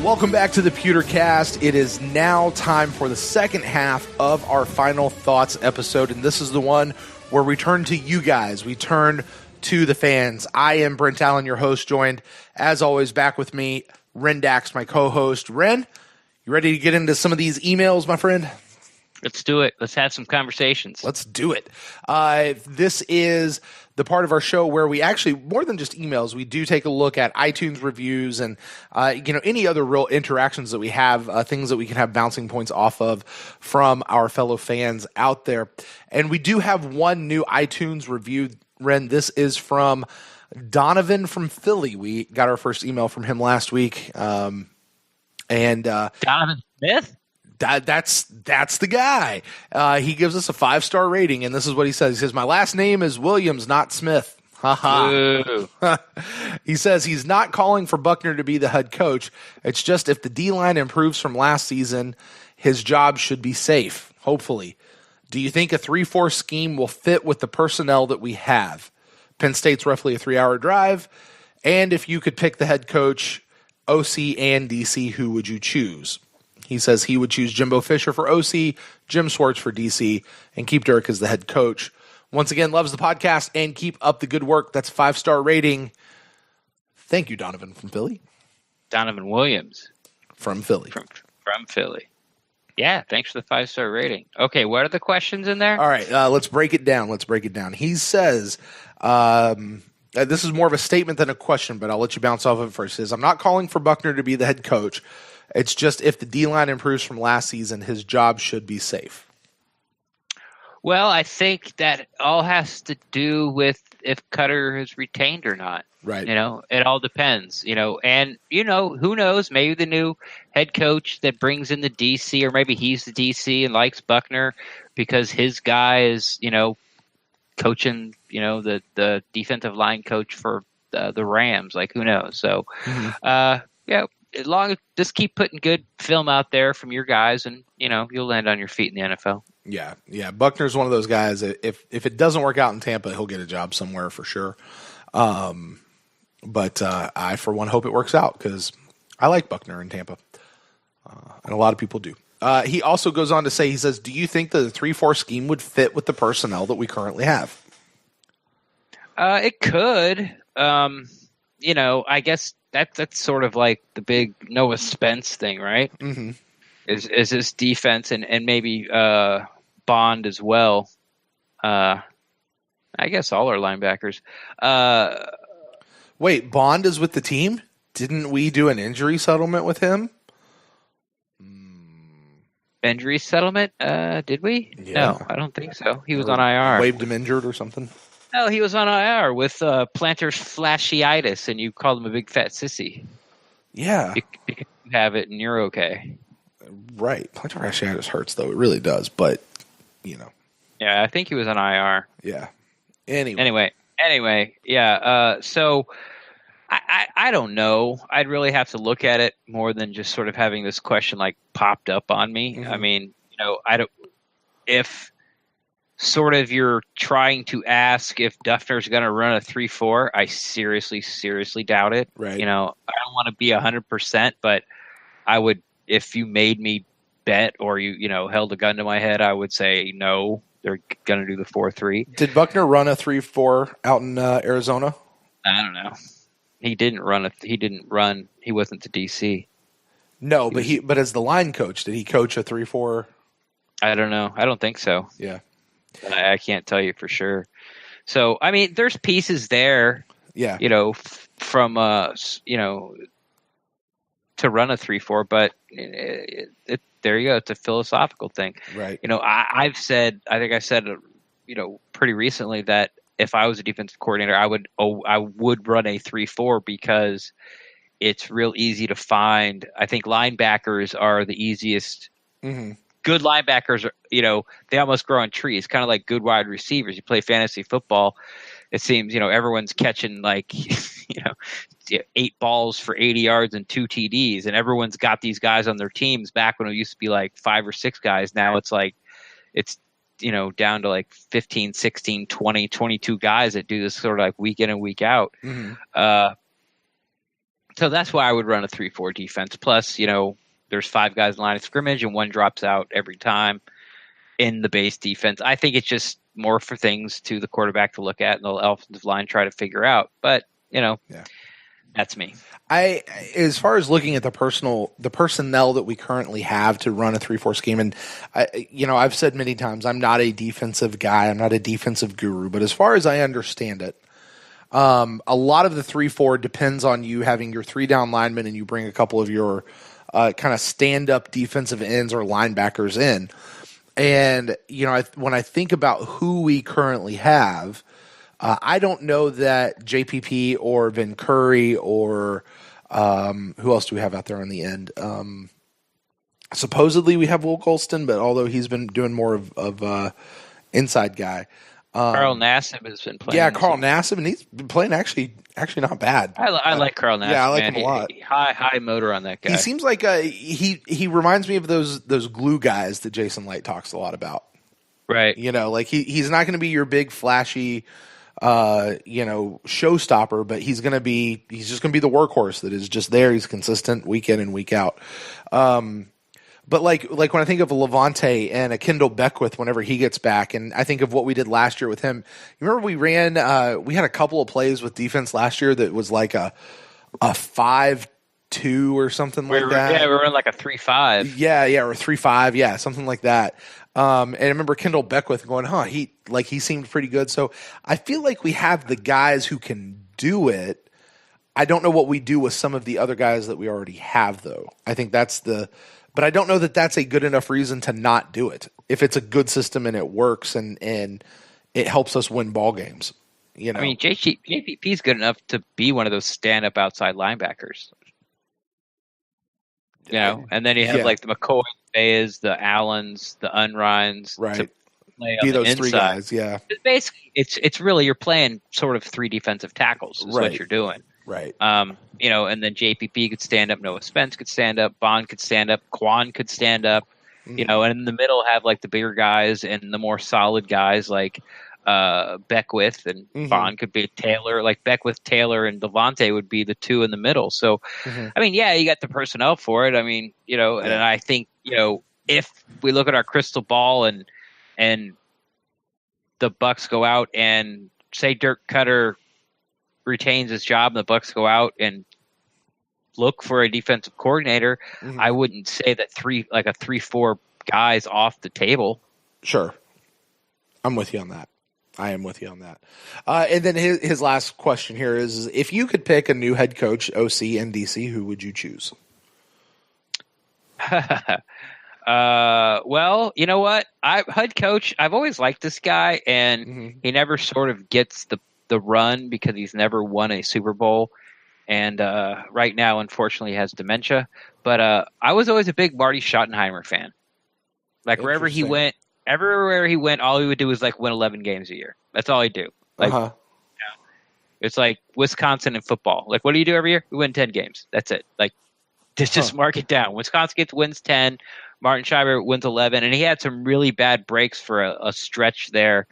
Welcome back to the Pewtercast. It is now time for the second half of our Final Thoughts episode, and this is the one where we turn to you guys. We turn to the fans. I am Brent Allen, your host, joined, as always, back with me, Ren Dax, my co-host. Ren, you ready to get into some of these emails, my friend? Let's do it. Let's have some conversations. Let's do it. This is the part of our show where we actually, more than just emails, we do take a look at iTunes reviews and any other real interactions that we have, things that we can have bouncing points off of from our fellow fans out there. And we do have one new iTunes review, Ren. This is from Donovan from Philly. We got our first email from him last week. Donovan Smith? That's the guy. He gives us a 5-star rating, and this is what he says. He says, "My last name is Williams, not Smith." Ha. He says he's not calling for Buckner to be the head coach. It's just if the D-line improves from last season, his job should be safe, hopefully. Do you think a 3-4 scheme will fit with the personnel that we have? Penn State's roughly a 3-hour drive. And if you could pick the head coach, OC and DC, who would you choose? He says he would choose Jimbo Fisher for OC, Jim Schwartz for DC, and keep Dirk as the head coach. Once again, loves the podcast and keep up the good work. That's a 5-star rating. Thank you, Donovan from Philly. Donovan Williams. From Philly. From Philly. Yeah, thanks for the 5-star rating. Okay, what are the questions in there? All right, let's break it down. He says, this is more of a statement than a question, but I'll let you bounce off of it first. He says, I'm not calling for Buckner to be the head coach. It's just if the D-line improves from last season, his job should be safe. Well, I think that all has to do with if Cutter is retained or not. Right. It all depends, and, who knows, maybe the new head coach that brings in the DC, or maybe he's the DC and likes Buckner because his guy is, coaching, the defensive line coach for the Rams. Like, who knows? So, as long as just keep putting good film out there from your guys, and you'll land on your feet in the NFL. Yeah. Buckner's one of those guys that if it doesn't work out in Tampa, he'll get a job somewhere for sure. But I, for one, hope it works out because I like Buckner in Tampa, and a lot of people do. He also goes on to say, he says, "Do you think that the 3-4 scheme would fit with the personnel that we currently have?" It could. I guess. That's sort of like the big Noah Spence thing, right? Mm-hmm. Is this defense and maybe Bond as well? I guess all our linebackers. Wait, Bond is with the team? Didn't we do an injury settlement with him? Injury settlement? Did we? Yeah. No, I don't think so. He was on IR. Waived him injured or something? No, he was on IR with plantar fasciitis, and you called him a big fat sissy. Yeah. Because you have it, and you're okay. Right. Plantar fasciitis hurts, though. It really does, but, Yeah, I think he was on IR. Yeah. Anyway, yeah. So, I don't know. I'd really have to look at it more than just sort of having this question, like, popped up on me. Mm-hmm. I mean, I don't – if – sort of you're trying to ask if Duffner's going to run a 3-4. I seriously doubt it. Right. I don't want to be 100%, but I would, if you made me bet or you held a gun to my head, I would say no, they're going to do the 4-3. Did Buckner run a 3-4 out in Arizona? I don't know. He didn't run. He wasn't the DC. No, but as the line coach, did he coach a 3-4? I don't know. I don't think so. Yeah. I can't tell you for sure. So, I mean, there's pieces there, yeah, from, to run a 3-4, but there you go. It's a philosophical thing. Right. I think I said, pretty recently that if I was a defensive coordinator, I would run a 3-4 because it's real easy to find. I think linebackers are the easiest. Mm-hmm. Good linebackers are, they almost grow on trees, kind of like good wide receivers. You play fantasy football, it seems, everyone's catching 8 balls for 80 yards and 2 TDs, and everyone's got these guys on their teams. Back when it used to be like 5 or 6 guys, now it's down to like 15, 16, 20, 22 guys that do this sort of like week in and week out. Mm-hmm. So that's why I would run a 3-4 defense. Plus, there's 5 guys in line of scrimmage and one drops out every time in the base defense. I think it's just more for things to the quarterback to look at and the offensive line try to figure out. But, that's me. As far as looking at the personnel that we currently have to run a 3-4 scheme, and I've said many times, I'm not a defensive guy. I'm not a defensive guru, but as far as I understand it, a lot of the 3-4 depends on you having your 3 down linemen and you bring a couple of your kind of stand-up defensive ends or linebackers in. And, when I think about who we currently have, I don't know that JPP or Vin Curry or who else do we have out there on the end? Supposedly we have Will Colston, but although he's been doing more of inside guy. Carl Nassib has been playing. Yeah, Carl Nassib, and he's been playing actually not bad. I like Carl Nassib. Yeah, I like him a lot. High motor on that guy. He seems like he reminds me of those glue guys that Jason Light talks a lot about. Right. Like he's not going to be your big flashy showstopper, but he's just going to be the workhorse that is just there. He's consistent week in and week out. But like when I think of a Levante and a Kendall Beckwith whenever he gets back, and I think of what we did last year with him. You remember we had a couple of plays with defense last year that was like a 5-2 or something like that. Yeah, we were in like a 3-5. Yeah, or 3-5, yeah, something like that. And I remember Kendall Beckwith going, he seemed pretty good. So I feel like we have the guys who can do it. I don't know what we do with some of the other guys that we already have, though. I think but I don't know that that's a good enough reason to not do it. If it's a good system and it works and it helps us win ball games, I mean, JPP is good enough to be one of those stand-up outside linebackers. And then you have like the McCoy, Bayes, the Allens, the Unrines, right? To play be on those the three inside. Guys, yeah. Basically, it's really you're playing sort of 3 defensive tackles is what you're doing. Right. And then JPP could stand up, Noah Spence could stand up, Bond could stand up, Quan could stand up, and in the middle have like the bigger guys and the more solid guys like Beckwith and Bond could be Taylor, like Beckwith, Taylor, and Levante would be the 2 in the middle. So, I mean, yeah, you got the personnel for it. I mean, and I think, if we look at our crystal ball and the Bucs go out and say Dirk Cutter retains his job and the Bucs go out and look for a defensive coordinator, I wouldn't say that 3-4 guys off the table. Sure. I'm with you on that. I am with you on that. And then his last question here is, if you could pick a new head coach, OC, and DC, who would you choose? Well, you know what? Head coach, I've always liked this guy, and he never sort of gets the run because he's never won a Super Bowl. And right now, unfortunately, he has dementia. But I was always a big Marty Schottenheimer fan. Like wherever he went, everywhere he went, all he would do was like win 11 games a year. That's all he'd do. Like, it's like Wisconsin in football. Like, what do you do every year? We win 10 games. That's it. Like, just mark it down. Wisconsin wins 10. Martin Scheiber wins 11. And he had some really bad breaks for a stretch there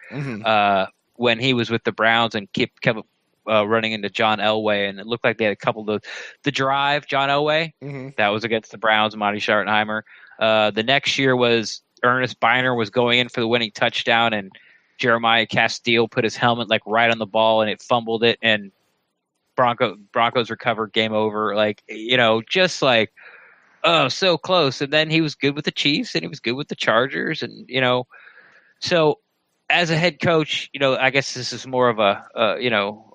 when he was with the Browns and kept running into John Elway. And it looked like they had a couple of the drive, John Elway, that was against the Browns, Marty Schottenheimer. The next year was Ernest Biner was going in for the winning touchdown, and Jeremiah Castile put his helmet like right on the ball, and it fumbled it, and Broncos recovered, game over. Like, just like, oh, so close. And then he was good with the Chiefs, and he was good with the Chargers, and so as a head coach, I guess this is more of a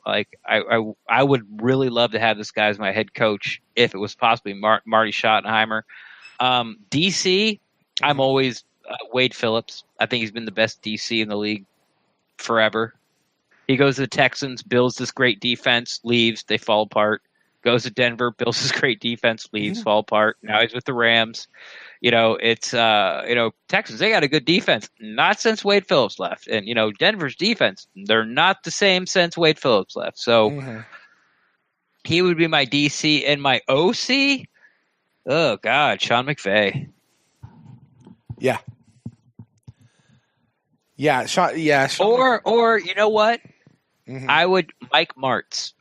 like I would really love to have this guy as my head coach if it was possibly Marty Schottenheimer. DC, I'm always Wade Phillips. I think he's been the best DC in the league forever. He goes to the Texans, builds this great defense, leaves, they fall apart. Goes to Denver, builds this great defense, leaves, fall apart. Now he's with the Rams. It's Texans, they got a good defense. Not since Wade Phillips left. And Denver's defense, they're not the same since Wade Phillips left. So he would be my DC, and my OC. Oh God, Sean McVay. Yeah. Yeah, Sean, or you know what? I would Mike Martz.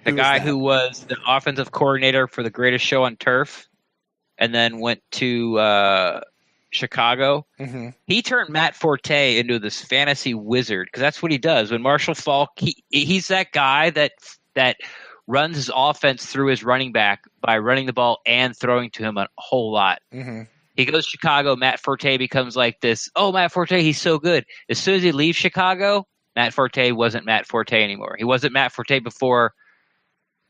The guy who was the offensive coordinator for the Greatest Show on Turf and then went to Chicago. Mm-hmm. He turned Matt Forte into this fantasy wizard because that's what he does. When Marshall Faulk, he's that guy that runs his offense through his running back by running the ball and throwing to him a whole lot. Mm-hmm. He goes to Chicago. Matt Forte becomes like this. Oh, Matt Forte, he's so good. As soon as he leaves Chicago, Matt Forte wasn't Matt Forte anymore. He wasn't Matt Forte before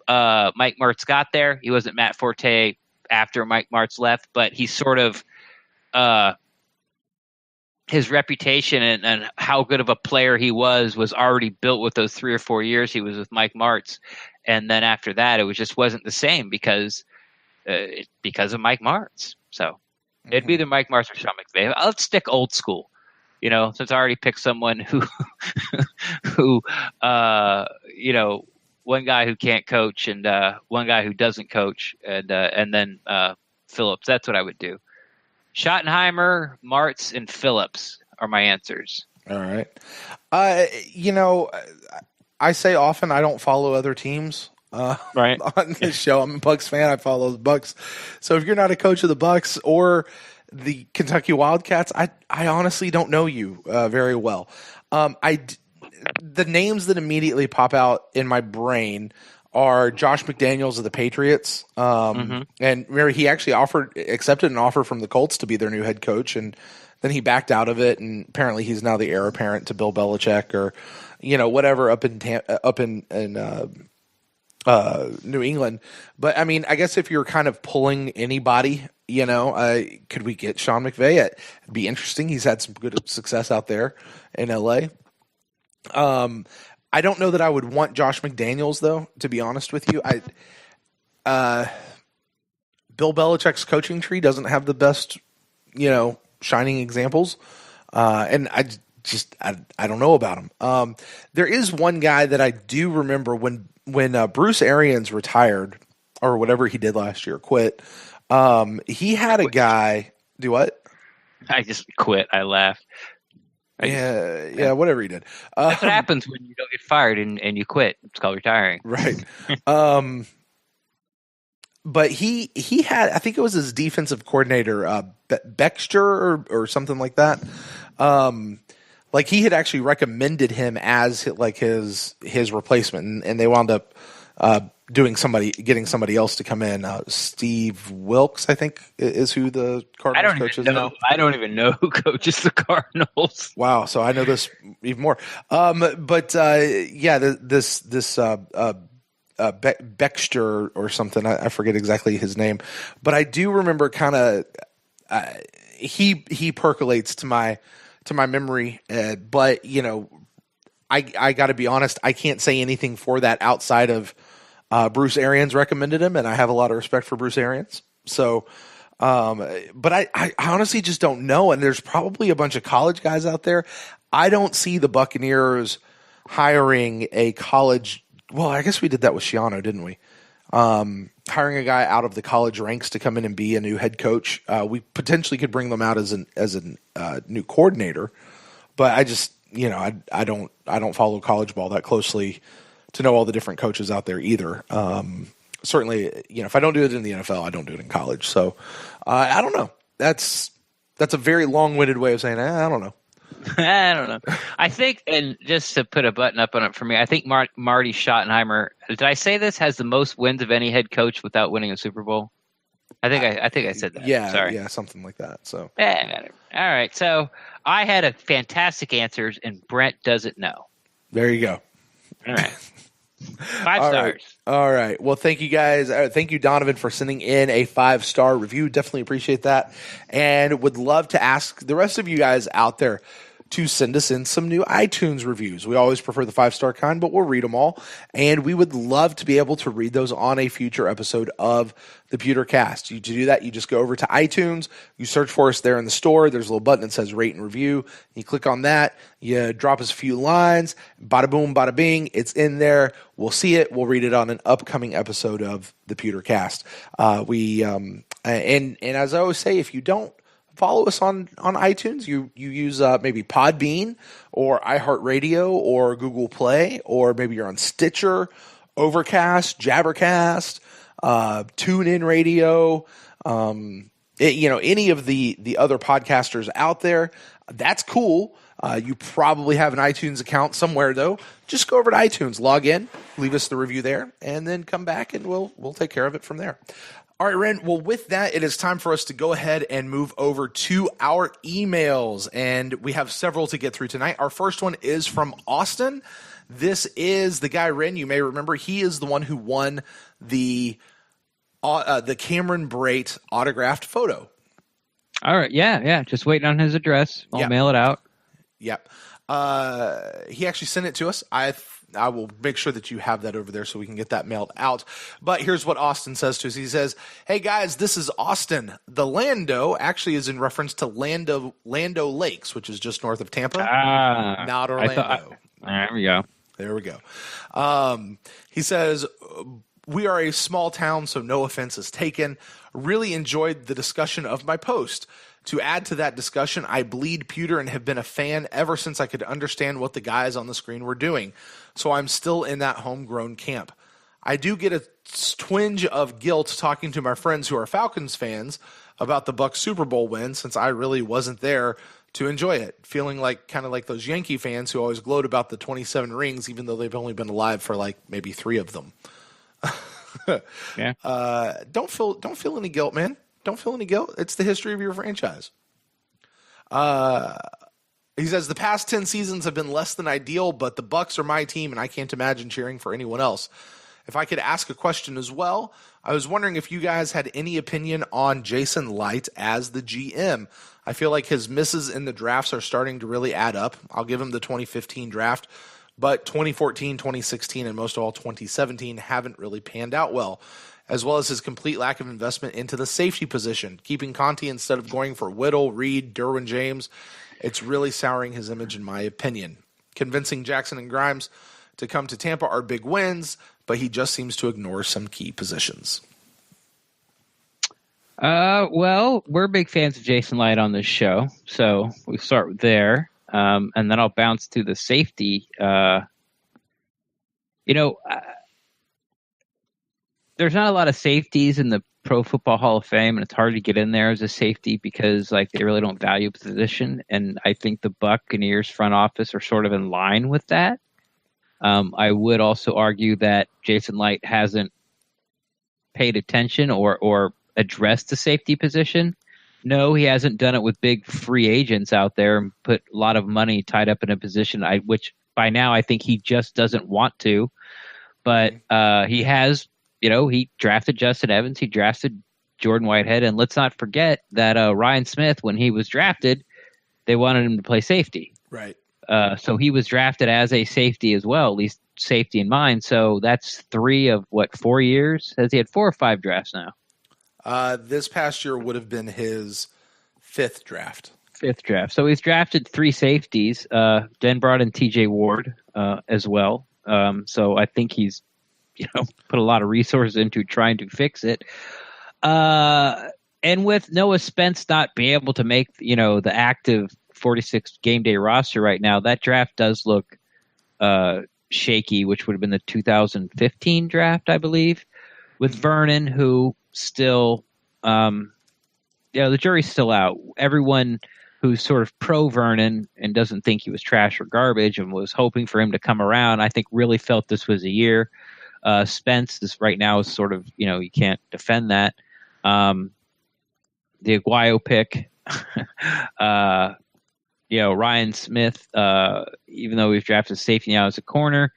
Mike Martz got there. He wasn't Matt Forte after Mike Martz left, but he sort of his reputation and how good of a player he was already built with those 3 or 4 years he was with Mike Martz. And then after that, it just wasn't the same because of Mike Martz. So it'd be either Mike Martz or Sean McVay. Let's stick old school, since I already picked someone who one guy who can't coach and one guy who doesn't coach, and then Phillips. That's what I would do. Schottenheimer, Martz, and Phillips are my answers. All right. I say often I don't follow other teams right. on this show. I'm a Bucs fan. I follow the Bucs. So if you're not a coach of the Bucs or the Kentucky Wildcats, I honestly don't know you very well. The names that immediately pop out in my brain are Josh McDaniels of the Patriots. And remember, he actually accepted an offer from the Colts to be their new head coach, and then he backed out of it, and apparently he's now the heir apparent to Bill Belichick or, whatever up in New England. But, I mean, I guess if you're kind of pulling anybody, could we get Sean McVay? It'd be interesting. He's had some good success out there in L.A. I don't know that I would want Josh McDaniels, though, to be honest with you. Bill Belichick's coaching tree doesn't have the best, shining examples. And I don't know about him. There is one guy that I do remember when Bruce Arians retired or whatever he did last year, quit. He had a guy do what? I just quit. I laughed. Whatever he did. That's what happens when you don't get fired and you quit. It's called retiring. Right. But he had, I think it was his defensive coordinator, Bextor or something like that. Like he had actually recommended him as his replacement, and they wound up getting somebody else to come in. Steve Wilkes, I think, is who the Cardinals coach is now. I don't even know who coaches the Cardinals. Wow, so I know this even more. Bextor or something. I forget exactly his name, but I do remember kind of he percolates to my memory. But I got to be honest, I can't say anything for that outside of Bruce Arians recommended him, and I have a lot of respect for Bruce Arians. So, but I honestly just don't know. And there's probably a bunch of college guys out there. I don't see the Buccaneers hiring a college. Well, I guess we did that with Schiano, didn't we? Hiring a guy out of the college ranks to come in and be a new head coach. We potentially could bring them out as a new coordinator, but I just, I don't follow college ball that closely to know all the different coaches out there either. Certainly, if I don't do it in the NFL, I don't do it in college. So I don't know. That's a very long-winded way of saying I don't know. I don't know. I think, and just to put a button up on it for me, I think Marty Schottenheimer, did I say this, has the most wins of any head coach without winning a Super Bowl? I think I said that. Yeah, sorry. Yeah, something like that. So all right. So I had a fantastic answers, and Brent doesn't know. There you go. All right. 5 stars. All right. Well, thank you guys. Thank you, Donovan, for sending in a 5-star review. Definitely appreciate that. And would love to ask the rest of you guys out there to send us in some new iTunes reviews. We always prefer the 5-star kind, but we'll read them all. And we would love to be able to read those on a future episode of the Pewtercast. To do that, you just go over to iTunes, you search for us there in the store. There's a little button that says rate and review. You click on that, you drop us a few lines, bada boom, bada bing, it's in there. We'll see it. We'll read it on an upcoming episode of the Pewtercast. And as I always say, if you don't follow us on iTunes, you use maybe Podbean or iHeartRadio or Google Play, or maybe you're on Stitcher Overcast, Jabbercast, TuneIn Radio, any of the other podcasters out there. That's cool. You probably have an iTunes account somewhere, though. Just go over to iTunes, log in, leave us the review there, and then come back and we'll take care of it from there. All right, Ren. Well, with that, it is time for us to go ahead and move over to our emails, and we have several to get through tonight. Our first one is from Austin. This is the guy, Ren, you may remember. He is the one who won the Cameron Brate autographed photo. All right, yeah. Just waiting on his address. I'll mail it out. Yep. He actually sent it to us. I will make sure that you have that over there so we can get that mailed out. But here's what Austin says to us. He says, "Hey guys, this is Austin. The Lando actually is in reference to Lando Lakes, which is just north of Tampa. Not Orlando. There we go. There we go. He says, we are a small town, so no offense is taken. Really enjoyed the discussion of my post. To add to that discussion, I bleed pewter and have been a fan ever since I could understand what the guys on the screen were doing. So I'm still in that homegrown camp. I do get a twinge of guilt talking to my friends who are Falcons fans about the Bucs Super Bowl win, since I really wasn't there to enjoy it, feeling like kind of like those Yankee fans who always gloat about the 27 rings, even though they've only been alive for like maybe 3 of them. Yeah. Don't feel any guilt, man. Don't feel any guilt. It's the history of your franchise. He says the past 10 seasons have been less than ideal, but the Bucs are my team, and I can't imagine cheering for anyone else. If I could ask a question as well, I was wondering if you guys had any opinion on Jason Light as the GM. I feel like his misses in the drafts are starting to really add up. I'll give him the 2015 draft, but 2014, 2016, and most of all 2017 haven't really panned out well, as well as his complete lack of investment into the safety position, keeping Conti instead of going for Whittle, Reed, Derwin James. It's really souring his image, in my opinion. Convincing Jackson and Grimes to come to Tampa are big wins, but he just seems to ignore some key positions. Well, we're big fans of Jason Light on this show, so we start there, and then I'll bounce to the safety. There's not a lot of safeties in the Pro Football Hall of Fame, and it's hard to get in there as a safety because they really don't value position. And I think the Buccaneers front office are sort of in line with that. I would also argue that Jason Light hasn't paid attention or addressed the safety position. No, he hasn't done it with big free agents out there and put a lot of money tied up in a position, which by now I think he just doesn't want to. But he has. He drafted Justin Evans. He drafted Jordan Whitehead. And let's not forget that Ryan Smith, when he was drafted, they wanted him to play safety. Right. So he was drafted as a safety as well, at least safety in mind. So that's 3 of, 4 years? Has he had 4 or 5 drafts now? This past year would have been his 5th draft. 5th draft. So he's drafted 3 safeties. Then brought in TJ Ward as well. So I think he's put a lot of resources into trying to fix it. And with Noah Spence not being able to make, the active 46 game day roster right now, that draft does look shaky, which would have been the 2015 draft, I believe, with Vernon, who still, the jury's still out. Everyone who's sort of pro Vernon and doesn't think he was trash or garbage and was hoping for him to come around, I think really felt this was a year. Spence, this right now is sort of, you can't defend that. The Aguayo pick, Ryan Smith, even though he's drafted safety now as a corner,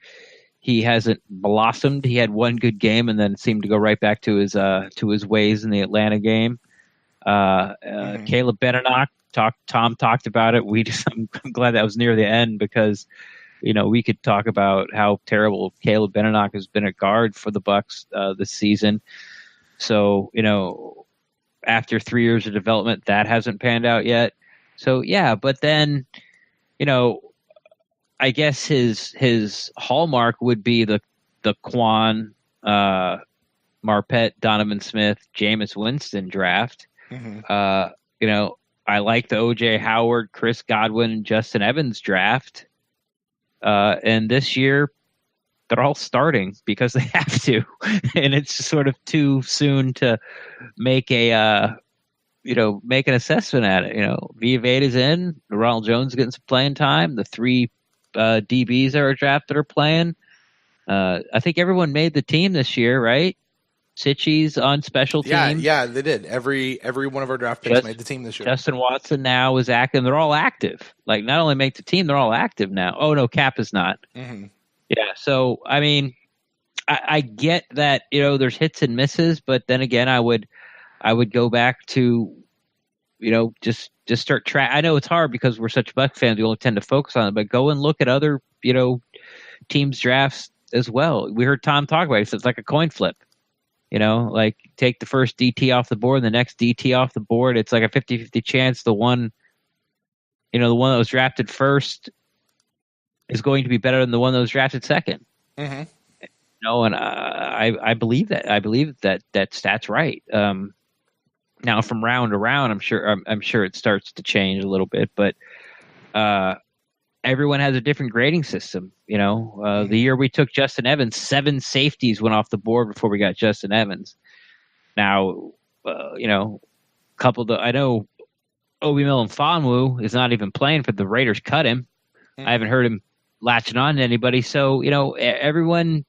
he hasn't blossomed. He had 1 good game and then seemed to go right back to his ways in the Atlanta game. Caleb Benenoch, Tom talked about it. I'm glad that was near the end because we could talk about how terrible Caleb Benenoch has been at guard for the Bucs this season. So, after 3 years of development, that hasn't panned out yet. So, yeah, but then, I guess his hallmark would be the Quan, Marpet, Donovan Smith, Jameis Winston draft. Mm-hmm. I like the O.J. Howard, Chris Godwin, and Justin Evans draft. And this year, they're all starting because they have to, and it's sort of too soon to make make an assessment at it. Villaveda's in, Ronald Jones getting some playing time. The three DBs that are drafted are playing. I think everyone made the team this year, right? Sitchy's on special teams. Yeah, they did. Every one of our draft picks made the team this year. Justin Watson now is active. They're all active. Like, not only make the team, they're all active now. Oh, no, Cap is not. Mm-hmm. Yeah, so, I mean, I get that, there's hits and misses, but then again, I would go back to, just start track. I know it's hard because we're such Bucs fans, we only tend to focus on it, but go and look at other, teams' drafts as well. We heard Tom talk about it. It's like a coin flip. Like, take the first DT off the board, the next DT off the board. It's like a 50-50 chance the one that was drafted first is going to be better than the one that was drafted second. Mm-hmm. And I believe that. I believe that stat's right. Now, from round to round, I'm sure it starts to change a little bit, but everyone has a different grading system. The year we took Justin Evans, 7 safeties went off the board before we got Justin Evans. Now, I know Obi Melifonwu is not even playing for the Raiders. Cut him. I haven't heard him latching on to anybody. So, everyone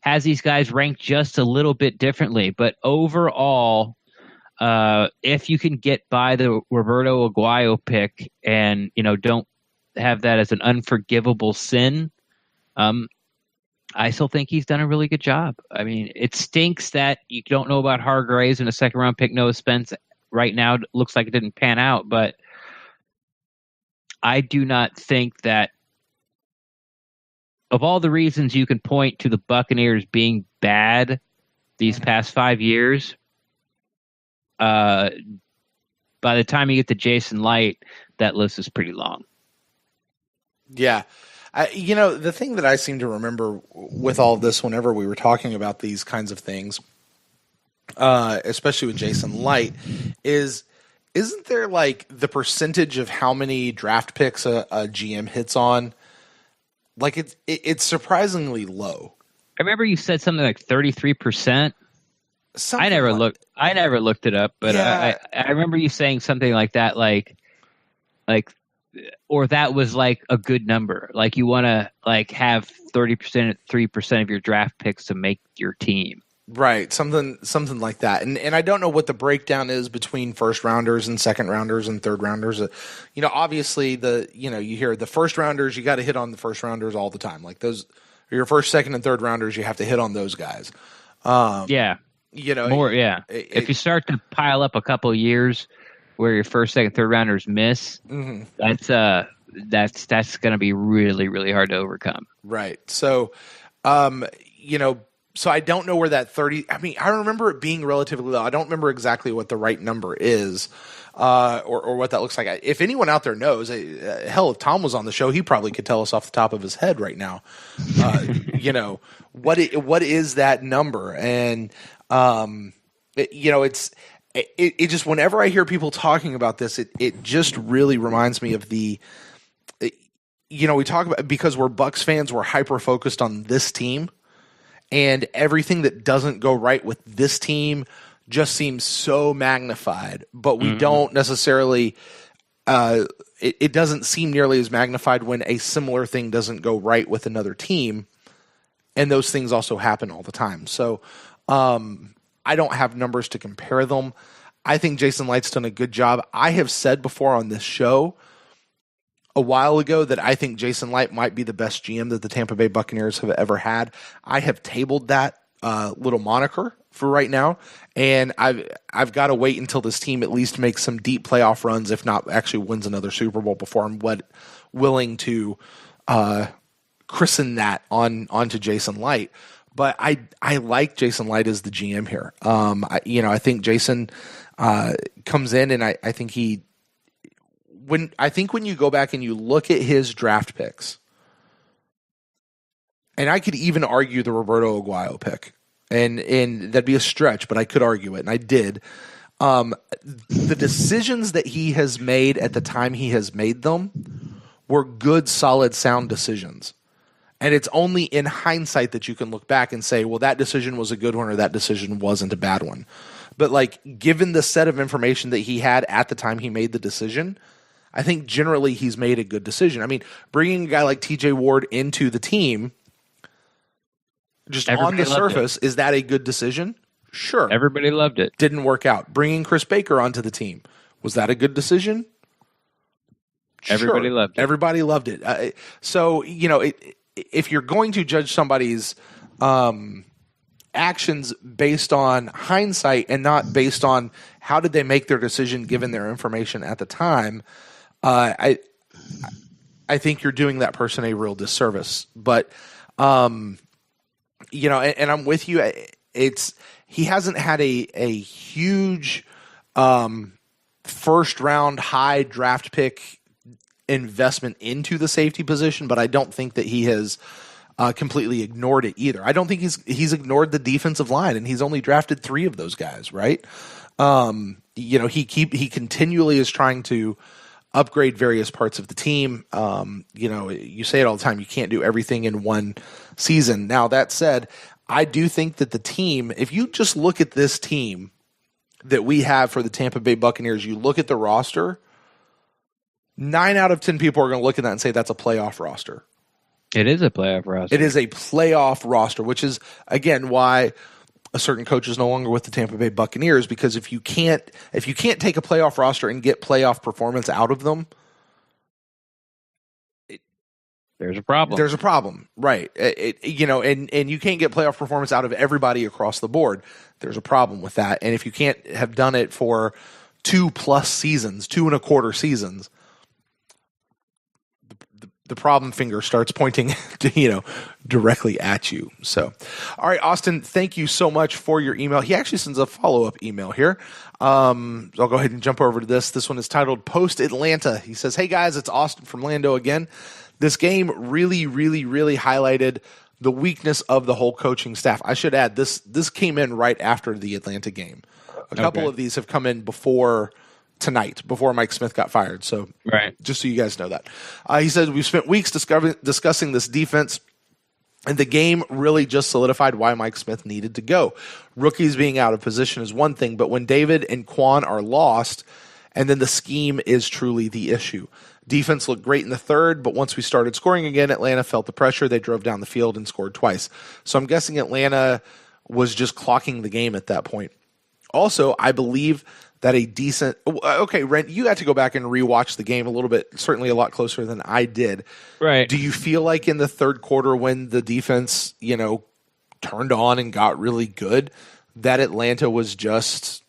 has these guys ranked just a little bit differently. But overall, if you can get by the Roberto Aguayo pick and, don't have that as an unforgivable sin, I still think he's done a really good job. I mean, it stinks that you don't know about Hargraves and a second-round pick. Noah Spence right now looks like it didn't pan out, but I do not think that of all the reasons you can point to the Buccaneers being bad these past 5 years, by the time you get to Jason Light, that list is pretty long. Yeah. The thing that I seem to remember with all of this whenever we were talking about these kinds of things, especially with Jason Light, isn't there like the percentage of how many draft picks a GM hits on? Like it's surprisingly low. I remember you said something like 33%. I never looked it up, but yeah. I remember you saying something like that, like, or that was like a good number. Like, you want to like have 3% of your draft picks to make your team. Right. Something like that. And I don't know what the breakdown is between first rounders and second rounders and third rounders. Obviously you hear the first rounders, you got to hit on the first rounders all the time. Like those, your first, second, and third rounders, you have to hit on those guys. Yeah. More. Yeah. If you start to pile up a couple of years where your first, second, third rounders miss, mm-hmm. that's going to be really, really hard to overcome. Right. So, so I don't know where that 30. I mean, I remember it being relatively low. I don't remember exactly what the right number is, or what that looks like. If anyone out there knows, hell, if Tom was on the show, he probably could tell us off the top of his head right now. What is that number? And it just, whenever I hear people talking about this, it just really reminds me of we talk about, because we're Bucs fans, we're hyper focused on this team, and everything that doesn't go right with this team just seems so magnified, but we don't necessarily, it doesn't seem nearly as magnified when a similar thing doesn't go right with another team. And those things also happen all the time. So, I don't have numbers to compare them. I think Jason Light's done a good job. I have said before on this show a while ago that I think Jason Light might be the best GM that the Tampa Bay Buccaneers have ever had. I have tabled that little moniker for right now, and I've got to wait until this team at least makes some deep playoff runs, if not actually wins another Super Bowl, before I'm willing to christen that onto Jason Light. But I like Jason Light as the GM here. I think Jason comes in, and I think when you go back and you look at his draft picks, and I could even argue the Roberto Aguayo pick, and that'd be a stretch, but I could argue it, and I did. The decisions that he has made at the time he has made them were good, solid, sound decisions. And it's only in hindsight that you can look back and say, well, that decision was a good one or that decision wasn't a bad one. But like, given the set of information that he had at the time he made the decision, I think generally he's made a good decision. I mean, bringing a guy like TJ Ward into the team, just on the surface, is that a good decision? Sure. Everybody loved it. Didn't work out. Bringing Chris Baker onto the team, was that a good decision? Everybody loved it. Everybody loved it. So, you know, if you're going to judge somebody's actions based on hindsight and not based on how did they make their decision given their information at the time, I think you're doing that person a real disservice. But, you know, and I'm with you. He hasn't had a huge first round high draft pick investment into the safety position, but I don't think that he has completely ignored it either. I don't think he's ignored the defensive line, and he's only drafted 3 of those guys, right? You know, he continually is trying to upgrade various parts of the team. You know, you say it all the time, you can't do everything in one season. Now, that said, I do think that the team, if you just look at this team that we have for the Tampa Bay Buccaneers, you look at the roster, 9 out of 10 people are going to look at that and say that's a playoff roster. It is a playoff roster. It is a playoff roster, which is, again, why a certain coach is no longer with the Tampa Bay Buccaneers, because if you can't take a playoff roster and get playoff performance out of them, there's a problem. There's a problem, right? You know, and you can't get playoff performance out of everybody across the board. There's a problem with that. And if you can't have done it for 2+ seasons, 2.25 seasons, the problem finger starts pointing to, you know, directly at you. So, all right, Austin, thank you so much for your email. He actually sends a follow-up email here. I'll go ahead and jump over to this. This one is titled Post Atlanta. He says, hey guys, it's Austin from Lando again. This game really, really, really highlighted the weakness of the whole coaching staff. I should add, this came in right after the Atlanta game. A couple of these have come in before tonight, before Mike Smith got fired. So, right, just so you guys know that. He says, we've spent weeks discussing this defense, and the game really just solidified why Mike Smith needed to go. Rookies being out of position is one thing, but when David and Quan are lost, and then the scheme is truly the issue. Defense looked great in the third, but once we started scoring again, Atlanta felt the pressure. They drove down the field and scored twice. So I'm guessing Atlanta was just clocking the game at that point. Also, I believe that a decent – okay, Rent, you got to go back and rewatch the game a little bit, certainly a lot closer than I did. Right. Do you feel like in the third quarter when the defense, you know, turned on and got really good, that Atlanta was just,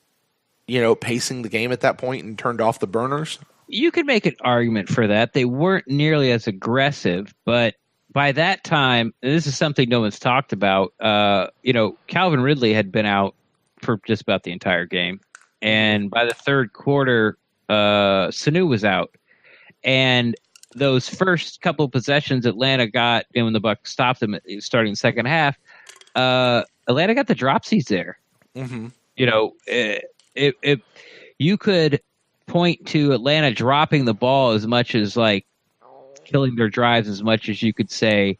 you know, pacing the game at that point and turned off the burners? You could make an argument for that. They weren't nearly as aggressive, but by that time, and this is something no one's talked about, you know, Calvin Ridley had been out for just about the entire game. And by the third quarter, Sanu was out. And those first couple of possessions Atlanta got, and when the Bucs stopped them starting the second half, Atlanta got the dropsies there. Mm-hmm. You know, if you could point to Atlanta dropping the ball as much as like killing their drives, as much as you could say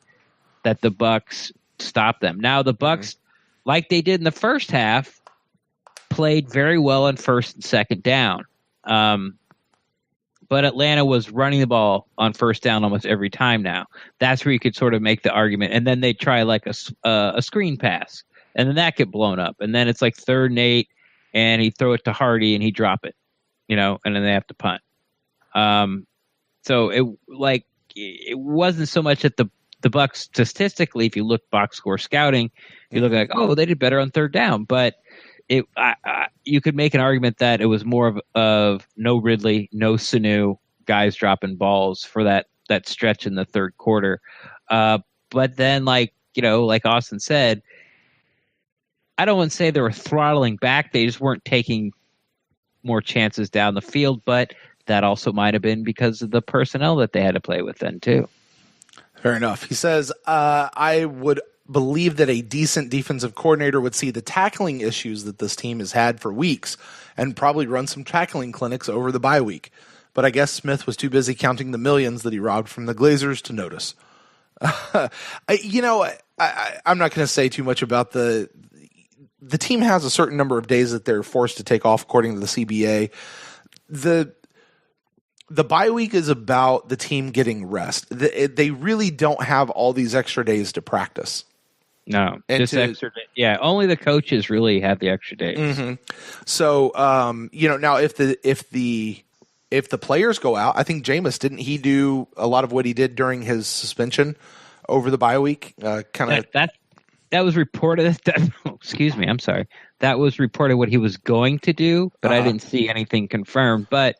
that the Bucs stopped them. Now the Bucs, like they did in the first half, played very well on first and second down. But Atlanta was running the ball on first down almost every time now. That's where you could sort of make the argument. And then they try like a screen pass, and then that get blown up. And then it's like 3rd and 8, and he throw it to Hardy, and he drop it, you know, and then they have to punt. So it wasn't so much that the Bucs statistically, if you look box score scouting, you look like, oh, they did better on 3rd down. But you could make an argument that it was more of no Ridley, no Sanu, guys dropping balls for that stretch in the third quarter. But then, like, you know, like Austin said, I don't want to say they were throttling back. They just weren't taking more chances down the field, but that also might have been because of the personnel that they had to play with then too. Fair enough. He says, I would believe that a decent defensive coordinator would see the tackling issues that this team has had for weeks and probably run some tackling clinics over the bye week. But I guess Smith was too busy counting the millions that he robbed from the Glazers to notice. I'm not going to say too much about the team has a certain number of days that they're forced to take off according to the CBA. The bye week is about the team getting rest. They really don't have all these extra days to practice. No, and just extra day. Yeah, only the coaches really have the extra days. Mm-hmm. So, now if the players go out, I think Jameis, didn't he do a lot of what he did during his suspension over the bye week? That was reported. Excuse me, I'm sorry. That was reported what he was going to do, but I didn't see anything confirmed. But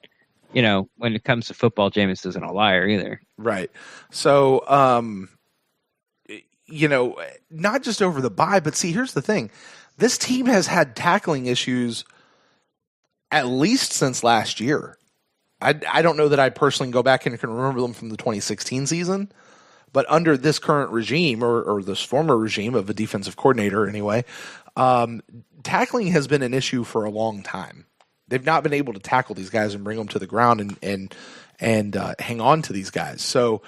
when it comes to football, Jameis isn't a liar either. Right. So, not just over the bye, but see, here's the thing. This team has had tackling issues at least since last year. I don't know that I personally go back and can remember them from the 2016 season, but under this current regime or this former regime of a defensive coordinator anyway, tackling has been an issue for a long time. They've not been able to tackle these guys and bring them to the ground and hang on to these guys. So,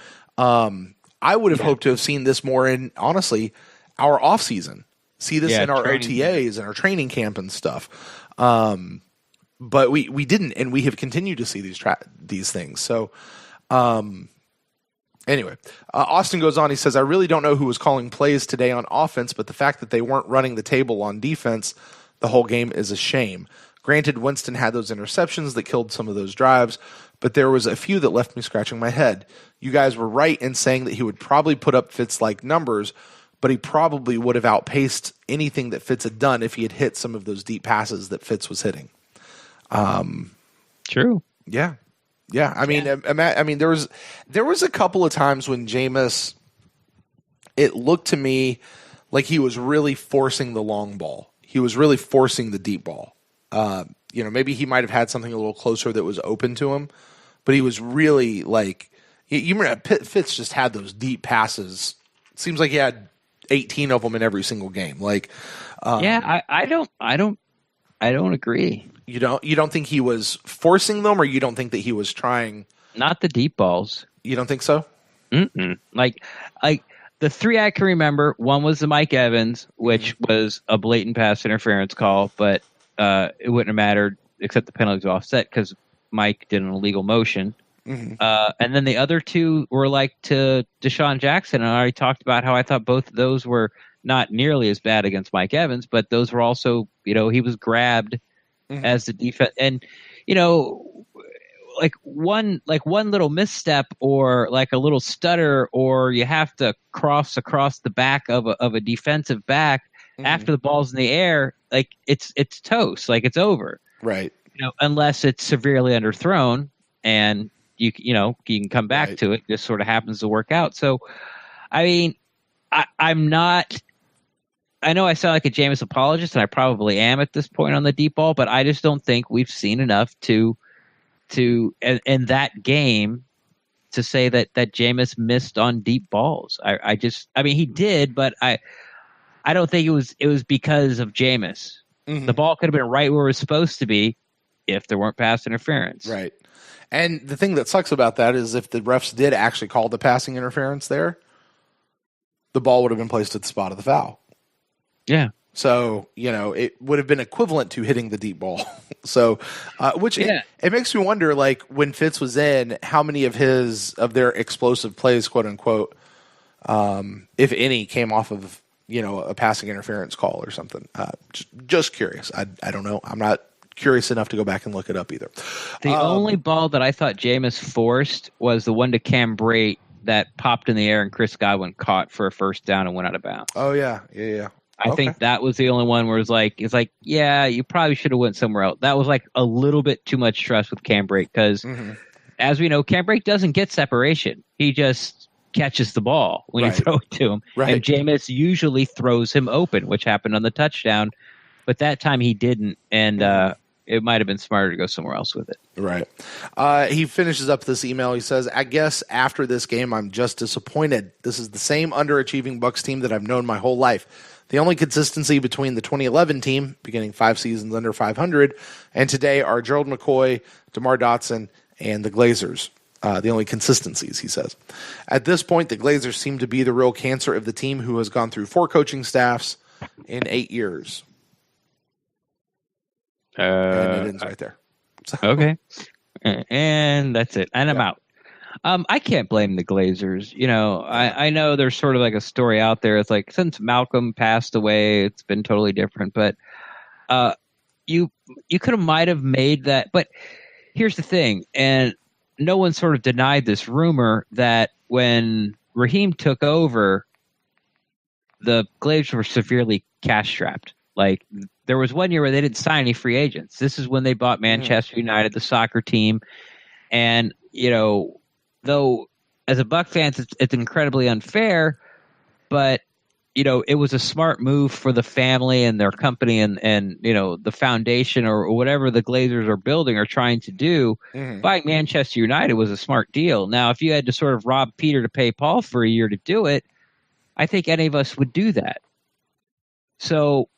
I would have hoped to have seen this more in, honestly, our off season. See this in our OTAs and our training camp and stuff. But we didn't, and we have continued to see these things. So, anyway, Austin goes on. He says, I really don't know who was calling plays today on offense, but the fact that they weren't running the table on defense the whole game is a shame. Granted, Winston had those interceptions that killed some of those drives, but there was a few that left me scratching my head. You guys were right in saying that he would probably put up Fitz-like numbers, but he probably would have outpaced anything that Fitz had done if he had hit some of those deep passes that Fitz was hitting. True. Yeah. I mean, there was a couple of times when Jameis, it looked to me like he was really forcing the long ball. He was really forcing the deep ball. Maybe he might have had something a little closer that was open to him, but he was really like, you remember Fitz just had those deep passes. It seems like he had 18 of them in every single game. Like, I don't agree. You don't think he was forcing them, or you don't think that he was trying? Not the deep balls. You don't think so? Mm-mm. Like the three I can remember, one was the Mike Evans, which was a blatant pass interference call, but it wouldn't have mattered except the penalties were offset because Mike did an illegal motion. Mm-hmm. And then the other two were like to Deshaun Jackson, and I already talked about how I thought both of those were not nearly as bad against Mike Evans, but those were also, he was grabbed as the defense, and like one little misstep or like a little stutter, or you have to cross across the back of a defensive back after the ball's in the air, like it's toast, like it's over, right? Unless it's severely underthrown and you can come back to it. This sort of happens to work out. So, I mean, I'm not. I know I sound like a Jameis apologist, and I probably am at this point on the deep ball, but I just don't think we've seen enough to in that game to say that Jameis missed on deep balls. I mean, he did, but I don't think it was because of Jameis. Mm-hmm. The ball could have been right where it was supposed to be if there weren't pass interference. Right. And the thing that sucks about that is if the refs did actually call the passing interference there, the ball would have been placed at the spot of the foul. Yeah. So, it would have been equivalent to hitting the deep ball. So, it makes me wonder, like, when Fitz was in, how many of their explosive plays, quote unquote, if any, came off of, a passing interference call or something. Just curious. I don't know. I'm not curious enough to go back and look it up either. The only ball that I thought Jameis forced was the one to Cam Brate that popped in the air and Chris Godwin caught for a first down and went out of bounds. Oh, yeah. I think that was the only one where it's like, yeah, you probably should have went somewhere else. That was like a little bit too much stress with Cam Brate because, as we know, Cam Brate doesn't get separation. He just catches the ball when you throw it to him. Right. And Jameis usually throws him open, which happened on the touchdown. But that time he didn't, and it might have been smarter to go somewhere else with it. Right. He finishes up this email. He says, I guess after this game, I'm just disappointed. This is the same underachieving Bucs team that I've known my whole life. The only consistency between the 2011 team, beginning 5 seasons under 500, and today are Gerald McCoy, DeMar Dotson, and the Glazers. The only consistencies, he says. At this point, the Glazers seem to be the real cancer of the team, who has gone through 4 coaching staffs in 8 years. And it ends right there. So. Okay. And that's it. And I'm out. I can't blame the Glazers. I know there's sort of like a story out there. It's like since Malcolm passed away, it's been totally different. But you might have made that. But here's the thing, and no one sort of denied this rumor that when Raheem took over, the Glazers were severely cash strapped. Like there was one year where they didn't sign any free agents. This is when they bought Manchester United, the soccer team, and though as a Buck fan, it's incredibly unfair, but it was a smart move for the family and their company and the foundation or whatever the Glazers are building or trying to do. Buying Manchester United was a smart deal. Now, if you had to sort of rob Peter to pay Paul for a year to do it, I think any of us would do that. So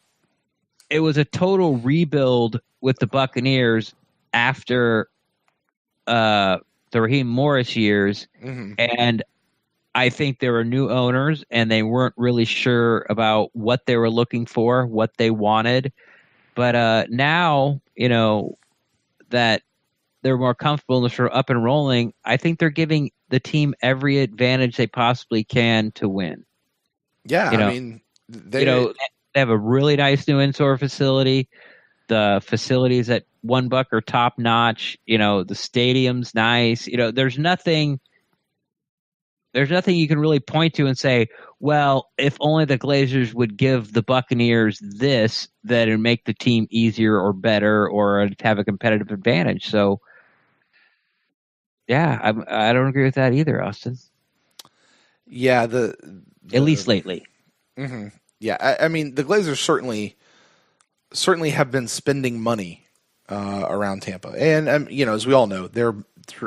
it was a total rebuild with the Buccaneers after the Raheem Morris years, and I think there were new owners, and they weren't really sure about what they were looking for, what they wanted. But now, that they're more comfortable and sort of up and rolling, I think they're giving the team every advantage they possibly can to win. Yeah, I mean, they have a really nice new in-store facility. The facilities at One Buck are top notch. The stadium's nice. There's nothing you can really point to and say, well, if only the Glazers would give the Buccaneers this, that it'd make the team easier or better or have a competitive advantage. So, yeah, I don't agree with that either, Austin. Yeah, at least lately. Mm-hmm. Yeah, I mean, the Glazers certainly have been spending money around Tampa, and as we all know, they're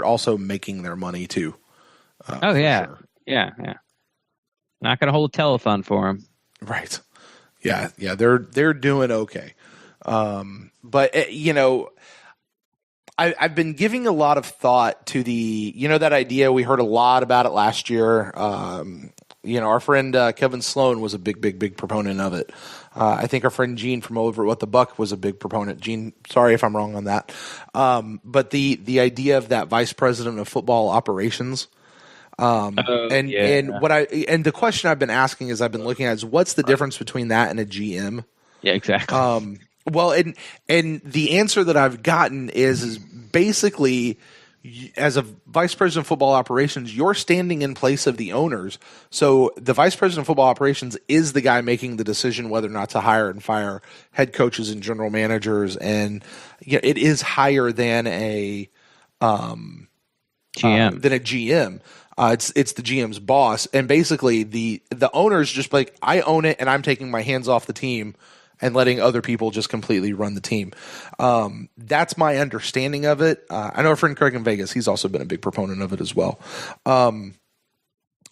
also making their money too. Sure. Yeah. Not going to hold a telethon for them. Right. Yeah. They're doing okay. But I've been giving a lot of thought to that idea. We heard a lot about it last year. Our friend Kevin Sloan was a big proponent of it. I think our friend Gene from over at What the Buck was a big proponent. Gene, sorry if I'm wrong on that. But the idea of that vice president of football operations. And the question I've been asking as I've been looking at is what's the difference between that and a GM? Yeah, exactly. Well, and the answer that I've gotten is basically as a vice president of football operations, you're standing in place of the owners. So the vice president of football operations is the guy making the decision whether or not to hire and fire head coaches and general managers, and it is higher than a GM. It's the GM's boss, and basically the owner's just like, I own it and I'm taking my hands off the team and letting other people just completely run the team. That's my understanding of it. I know our friend Craig in Vegas, he's also been a big proponent of it as well.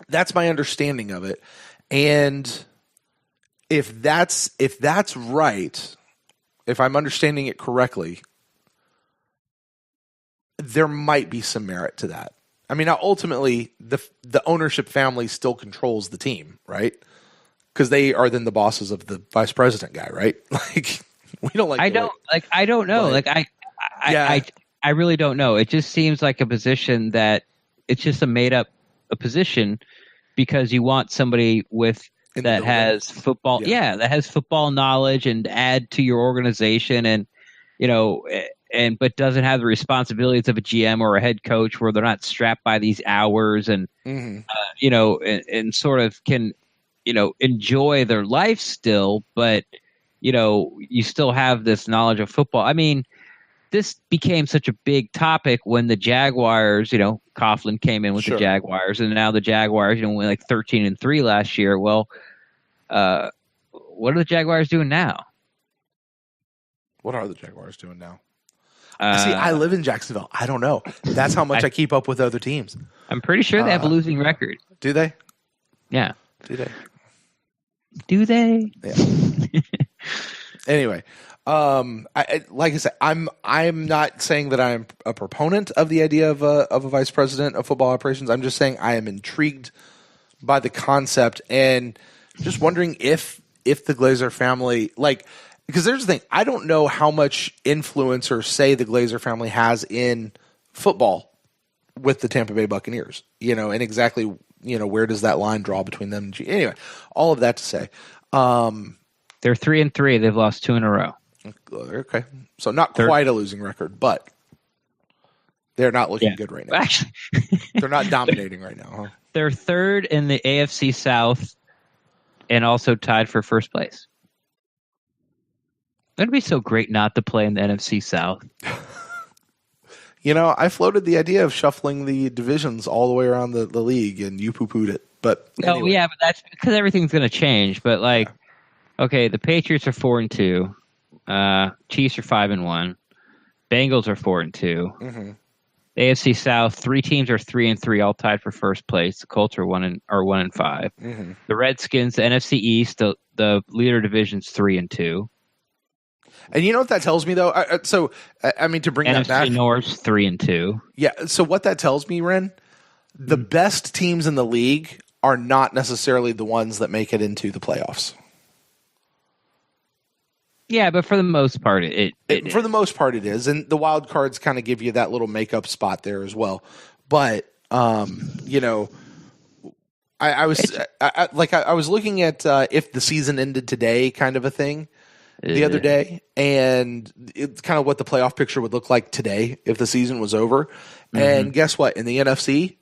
That's my understanding of it. And if that's right, if I'm understanding it correctly, there might be some merit to that. I mean, ultimately, the ownership family still controls the team, right? Because they are then the bosses of the vice president guy, right? Like, we don't like. I don't know. But, I really don't know. It just seems like a position that it's just a made up position because you want somebody that has football. Yeah, that has football knowledge and add to your organization, and but doesn't have the responsibilities of a GM or a head coach where they're not strapped by these hours and, and sort of can, enjoy their life still, but, you still have this knowledge of football. I mean, this became such a big topic when the Jaguars, Coughlin came in with the Jaguars, and now the Jaguars, went like 13-3 last year. Well, what are the Jaguars doing now? What are the Jaguars doing now? See, I live in Jacksonville. I don't know. That's how much I keep up with other teams. I'm pretty sure they have a losing record. Do they? Yeah. Do they? Do they? Yeah. Anyway, Like I said, I'm not saying that I'm a proponent of the idea of a vice president of football operations. I'm just saying I am intrigued by the concept and just wondering if the Glazer family, like, because there's the thing, I don't know how much influence or say the Glazer family has in football with the Tampa Bay Buccaneers, and exactly, where does that line draw between them and anyway, all of that to say, they're 3-3. They've lost 2 in a row. Okay. So not quite a losing record, but they're not looking good right now. Actually, they're not dominating right now, huh? They're third in the AFC South and also tied for first place. It'd be so great not to play in the NFC South. I floated the idea of shuffling the divisions all the way around the league, and you poo-pooed it. But anyway. Oh, yeah, but that's because everything's going to change. But, okay, the Patriots are 4-2. Chiefs are 5-1. Bengals are 4-2. Mm-hmm. AFC South, 3 teams are 3-3, all tied for first place. The Colts are 1-5. Mm-hmm. The Redskins, the NFC East, the leader division's 3-2. And you know what that tells me, though? To bring NFC that back, NFC North 3-2. Yeah. So what that tells me, Ren, the best teams in the league are not necessarily the ones that make it into the playoffs. Yeah, but for the most part, for the most part it is, and the wild cards kind of give you that little makeup spot there as well. But I was looking at if the season ended today, kind of a thing, the other day, and it's kind of what the playoff picture would look like today if the season was over. Mm-hmm. And guess what? In the NFC,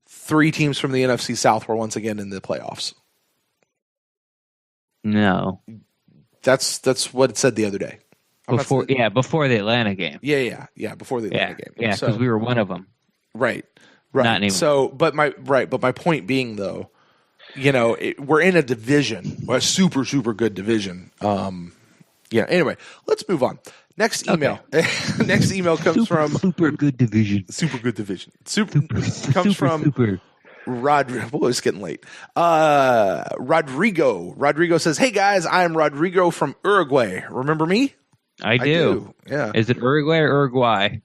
3 teams from the NFC South were once again in the playoffs. No. That's what it said the other day. Before the Atlanta game. Yeah, before the Atlanta game. Yeah, because we were one of them. Right. Not anymore. So, but my point being, though, we're in a division, a super, super good division. Anyway, let's move on. Next email. Okay. Next email comes from super good division. Super good division. Comes from Rodrigo. It's getting late. Rodrigo says, "Hey guys, I am Rodrigo from Uruguay. Remember me? I do. Yeah. Is it Uruguay or Uruguay?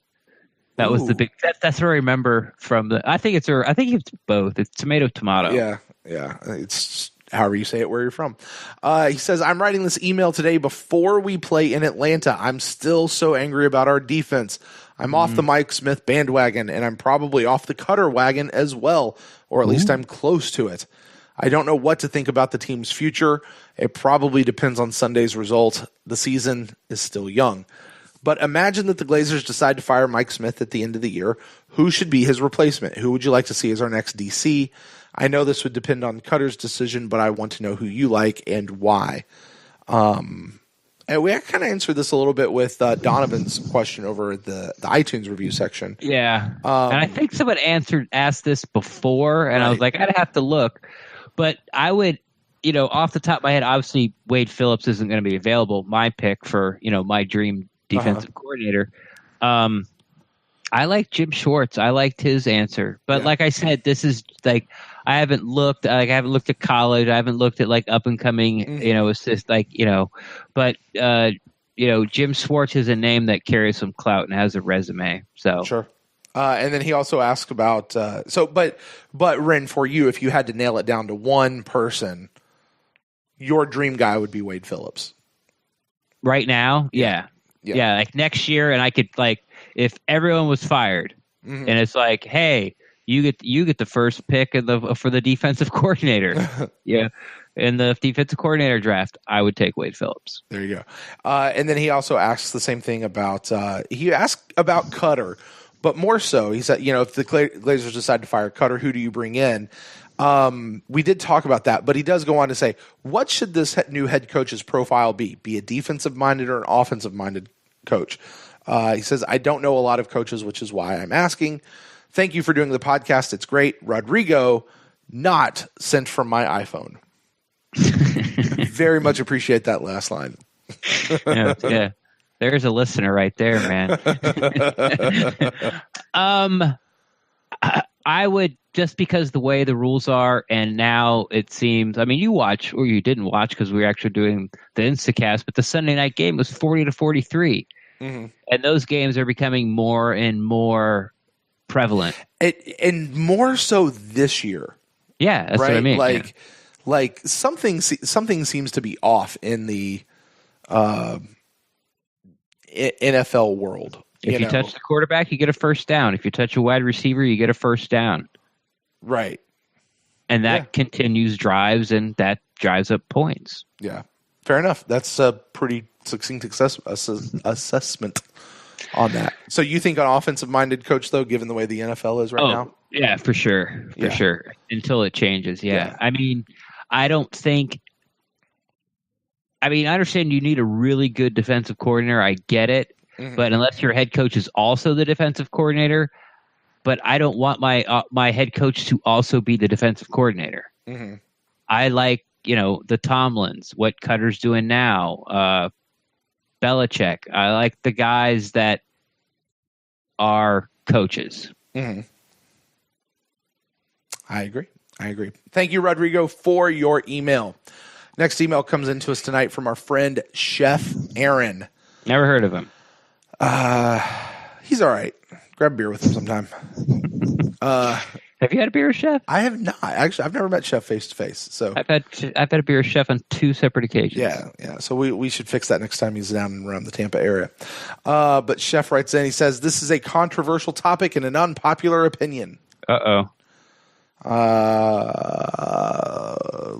That was the big. That's what I remember from the. I think it's both. It's tomato. Yeah. It's however you say it where you're from. He says, I'm writing this email today before we play in Atlanta. I'm still so angry about our defense. I'm off the Mike Smith bandwagon, and I'm probably off the Cutter wagon as well, or at least I'm close to it. I don't know what to think about the team's future. It probably depends on Sunday's result. The season is still young. But imagine that the Glazers decide to fire Mike Smith at the end of the year. Who should be his replacement? Who would you like to see as our next DC? I know this would depend on Cutter's decision, but I want to know who you like and why. And we kind of answered this a little bit with Donovan's question over the iTunes review section. Yeah. And I think someone asked this before, and I was like, I'd have to look. But I would, off the top of my head, obviously Wade Phillips isn't going to be available. My pick for, my dream defensive coordinator. I like Jim Schwartz. I liked his answer. But like I said, this is like I haven't looked at college. I haven't looked at up and coming, assist but Jim Schwartz is a name that carries some clout and has a resume. So sure. And then he also asked about but Ren, for you, if you had to nail it down to one person, your dream guy would be Wade Phillips. Right now, yeah. Like next year, and I could if everyone was fired, and it's like, hey, you get the first pick for the defensive coordinator, in the defensive coordinator draft, I would take Wade Phillips. There you go. And then he also asks the same thing about he asked about Cutter, but more so, he said, if the Glazers decide to fire Cutter, who do you bring in? We did talk about that, but he does go on to say, what should this new head coach's profile be? Be a defensive-minded or an offensive-minded coach? He says, I don't know a lot of coaches, which is why I'm asking. Thank you for doing the podcast. It's great. Rodrigo, not sent from my iPhone. Very much appreciate that last line. Yeah. There's a listener right there, man. I would, just because the way the rules are, and now it seems, I mean, you watch, or you didn't watch because we were actually doing the Instacast, but the Sunday night game was 40-43. Mm-hmm. And those games are becoming more and more prevalent. And more so this year. Yeah, that's right? what I mean. Like something seems to be off in the NFL world. If you touch the quarterback, you get a first down. If you touch a wide receiver, you get a first down. Right. And that continues drives, and that drives up points. Yeah. Fair enough. That's a pretty succinct assessment on that. So you think an offensive-minded coach, though, given the way the NFL is right now? Yeah, for sure. For sure. Until it changes, yeah. I mean, I understand you need a really good defensive coordinator. I get it. Mm-hmm. But unless your head coach is also the defensive coordinator, but I don't want my head coach to also be the defensive coordinator. Mm-hmm. I like, the Tomlins, what Cutter's doing now, Belichick. I like the guys that are coaches. Mm-hmm. I agree. Thank you, Rodrigo, for your email. Next email comes into us tonight from our friend Chef Aaron. Never heard of him. He's all right. Grab a beer with him sometime. Have you had a beer with Chef? I have not. Actually, I've never met Chef face to face. So I've had a beer with Chef on 2 separate occasions. Yeah. So we should fix that next time he's down and around the Tampa area. But Chef writes in. He says this is a controversial topic and an unpopular opinion. Uh-oh.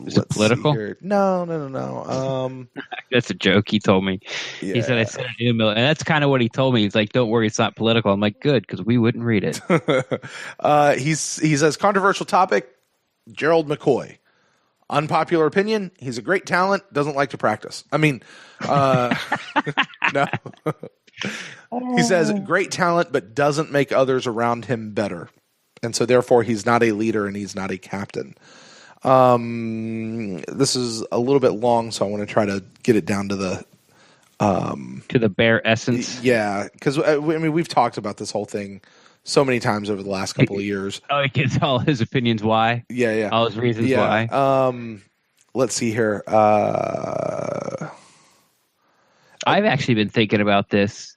Is it political? No. That's a joke. He told me. Yeah. He said I sent an email, and that's kind of what he told me. He's like, "Don't worry, it's not political." I'm like, "Good," because we wouldn't read it. He says controversial topic. Gerald McCoy. Unpopular opinion. He's a great talent. Doesn't like to practice. I mean, no. He says great talent, but doesn't make others around him better. And so, therefore, he's not a leader and he's not a captain. This is a little bit long, so I want to try to get it down to the bare essence. Yeah, because we've talked about this whole thing so many times over the last couple of years. Oh, he gets all his opinions why. Yeah. All his reasons why. Let's see here. I've actually been thinking about this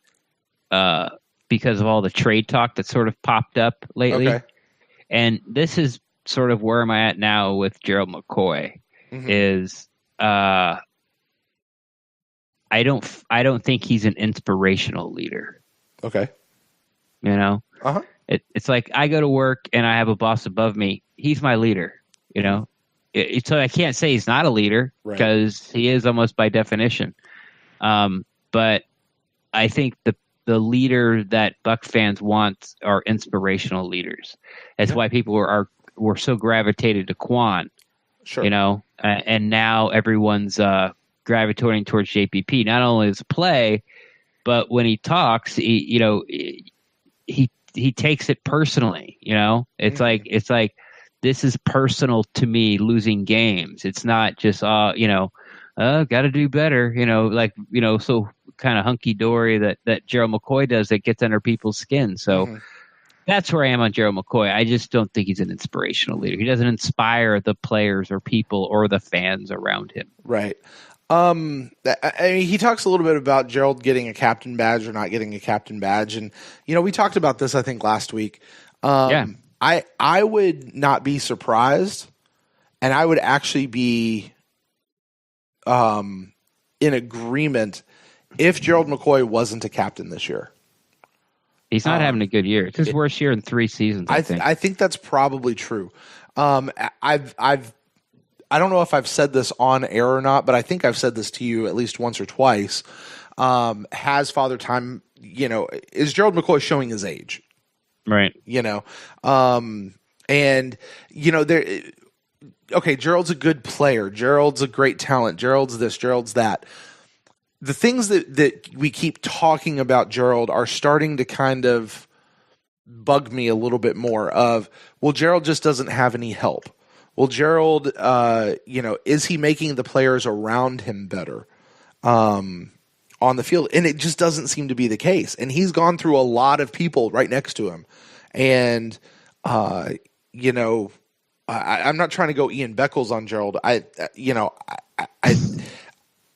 because of all the trade talk that sort of popped up lately. Okay. And this is sort of where am I at now with Gerald McCoy is I don't think he's an inspirational leader. Okay. Uh-huh. It's like I go to work and I have a boss above me. He's my leader, so I can't say he's not a leader because he is almost by definition. But I think the leader that Buck fans want are inspirational leaders. That's why people were so gravitated to Quan, and now everyone's gravitating towards JPP. Not only as a play, but when he talks, he takes it personally. It's like this is personal to me. Losing games, it's not just got to do better. So kind of hunky dory that Gerald McCoy does that gets under people's skin. So that's where I am on Gerald McCoy. I just don't think he's an inspirational leader. He doesn't inspire the players or people or the fans around him. Right. He talks a little bit about Gerald getting a captain badge or not getting a captain badge. And, we talked about this, I think, last week. I would not be surprised, and I would actually be in agreement if Gerald McCoy wasn't a captain this year. He's not having a good year. It's his worst year in 3 seasons, I think. I think that's probably true. I don't know if I've said this on air or not, but I think I've said this to you at least once or twice. Has Father Time, is Gerald McCoy showing his age? Right. Gerald's a good player. Gerald's a great talent. Gerald's this, Gerald's that. The things that we keep talking about Gerald are starting to kind of bug me a little bit more of, well, Gerald just doesn't have any help. Well, Gerald, is he making the players around him better on the field? And it just doesn't seem to be the case. And he's gone through a lot of people right next to him. And You know, I'm not trying to go Ian Beckles on Gerald.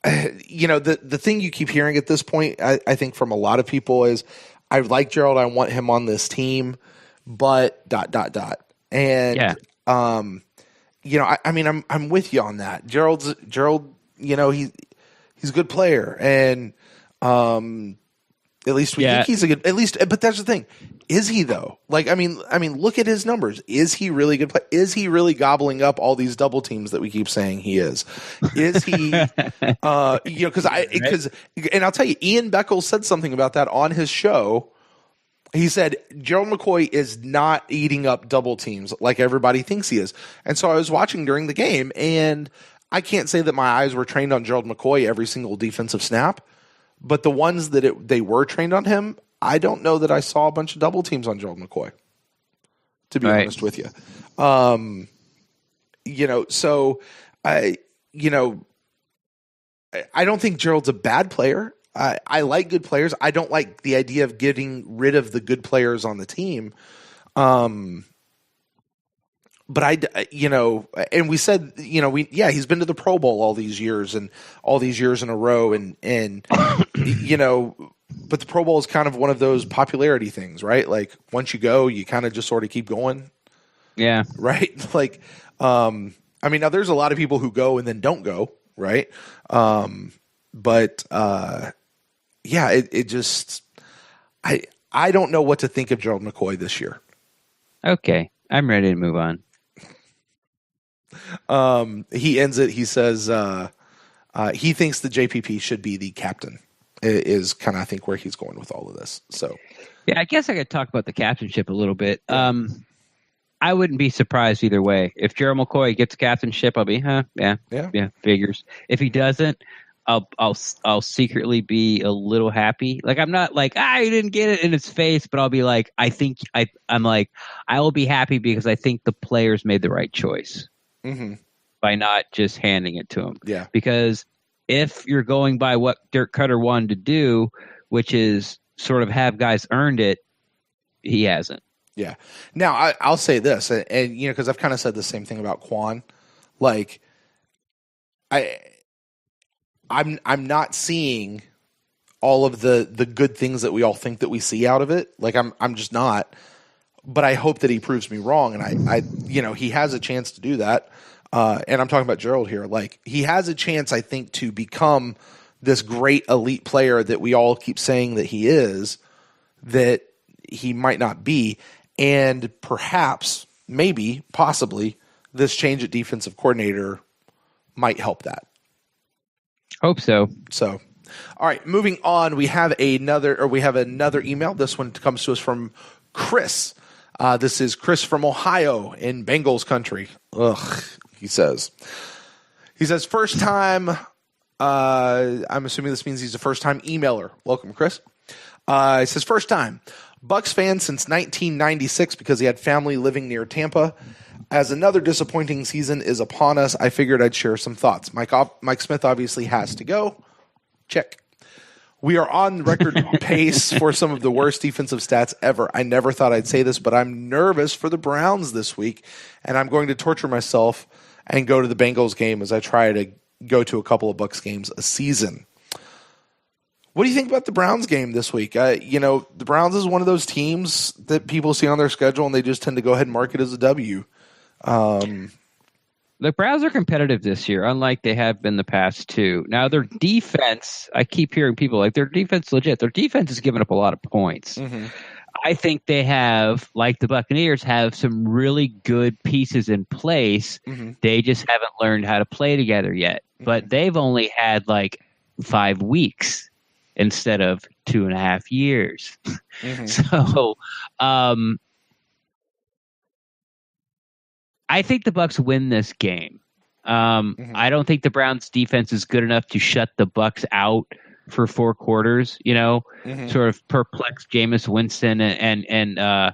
The thing you keep hearing at this point, I think from a lot of people is, I like Gerald. I want him on this team, but ... And Yeah. I'm with you on that. Gerald. He's a good player, and at least we think he's a good. At least, but that's the thing. Is he though? Like, I mean, look at his numbers. Is he really good? Is he really gobbling up all these double teams that we keep saying he is? Is he? And I'll tell you, Ian Beckles said something about that on his show. He said Gerald McCoy is not eating up double teams like everybody thinks he is. And so I was watching during the game, and I can't say that my eyes were trained on Gerald McCoy every single defensive snap, but the ones that they were trained on him, I don't know that I saw a bunch of double teams on Gerald McCoy, to be honest with you. So I don't think Gerald's a bad player. I like good players. I don't like the idea of getting rid of the good players on the team. But and we said, he's been to the Pro Bowl all these years in a row. And but the Pro Bowl is kind of one of those popularity things, right? Like, once you go, you kind of just sort of keep going. Yeah. Right. Like, now there's a lot of people who go and then don't go. Right. It just, I don't know what to think of Gerald McCoy this year. Okay. I'm ready to move on. He ends it. He says, he thinks the JPP should be the captain, is kind of, I think, where he's going with all of this. So, yeah, I guess I could talk about the captainship a little bit. I wouldn't be surprised either way. If Gerald McCoy gets captainship, I'll be, yeah, figures. If he doesn't, I'll secretly be a little happy. Like, I'm not like, you didn't get it in his face, but I'll be like, I will be happy because I think the players made the right choice by not just handing it to him. Yeah. Because if you're going by what Dirk Cutter wanted to do, which is sort of have guys earned it, he hasn't. Yeah. Now I'll say this, and because I've kind of said the same thing about Quan. Like, I'm not seeing all of the good things that we all think that we see out of it. Like, I'm just not. But I hope that he proves me wrong, and I he has a chance to do that. And I'm talking about Gerald here. Like, he has a chance, I think, to become this great elite player that we all keep saying that he is, that he might not be. And perhaps, maybe, possibly, this change at defensive coordinator might help that. Hope so. So, all right, moving on. We have another email. This one comes to us from Chris. This is Chris from Ohio in Bengals country. Ugh, he says, first time. I'm assuming this means he's a first time emailer. Welcome, Chris. He says, first time Bucs fan since 1996 because he had family living near Tampa. As another disappointing season is upon us, I figured I'd share some thoughts. Mike Smith obviously has to go. Check. We are on record pace for some of the worst defensive stats ever. I never thought I'd say this, but I'm nervous for the Browns this week, and I'm going to torture myself and go to the Bengals game as I try to go to a couple of Bucs games a season. What do you think about the Browns game this week? The Browns is one of those teams that people see on their schedule, and they just tend to go ahead and mark it as a W. The Browns are competitive this year, unlike they have been the past two. Now, their defense, I keep hearing people like their defense legit. Their defense has given up a lot of points. Mm-hmm. I think they have, like the Buccaneers, have some really good pieces in place. Mm-hmm. They just haven't learned how to play together yet. Mm-hmm. But they've only had like 5 weeks instead of 2.5 years. Mm-hmm. So, I think the Bucs win this game. I don't think the Browns defense is good enough to shut the Bucs out for 4 quarters, sort of perplex Jameis Winston. And I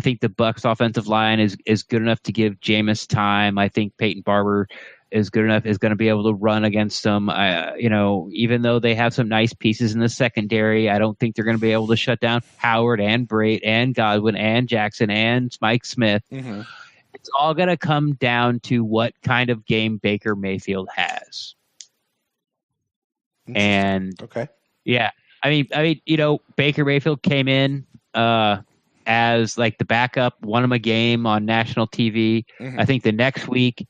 think the Bucs offensive line is good enough to give Jameis time. I think Peyton Barber is good enough, is going to be able to run against them. Even though they have some nice pieces in the secondary, I don't think they're going to be able to shut down Howard and Brait and Godwin and Jackson and Mike Smith. Mm-hmm. It's all going to come down to what kind of game Baker Mayfield has. And okay, yeah, I mean, Baker Mayfield came in as like the backup, won him a game on national TV. Mm-hmm. I think the next week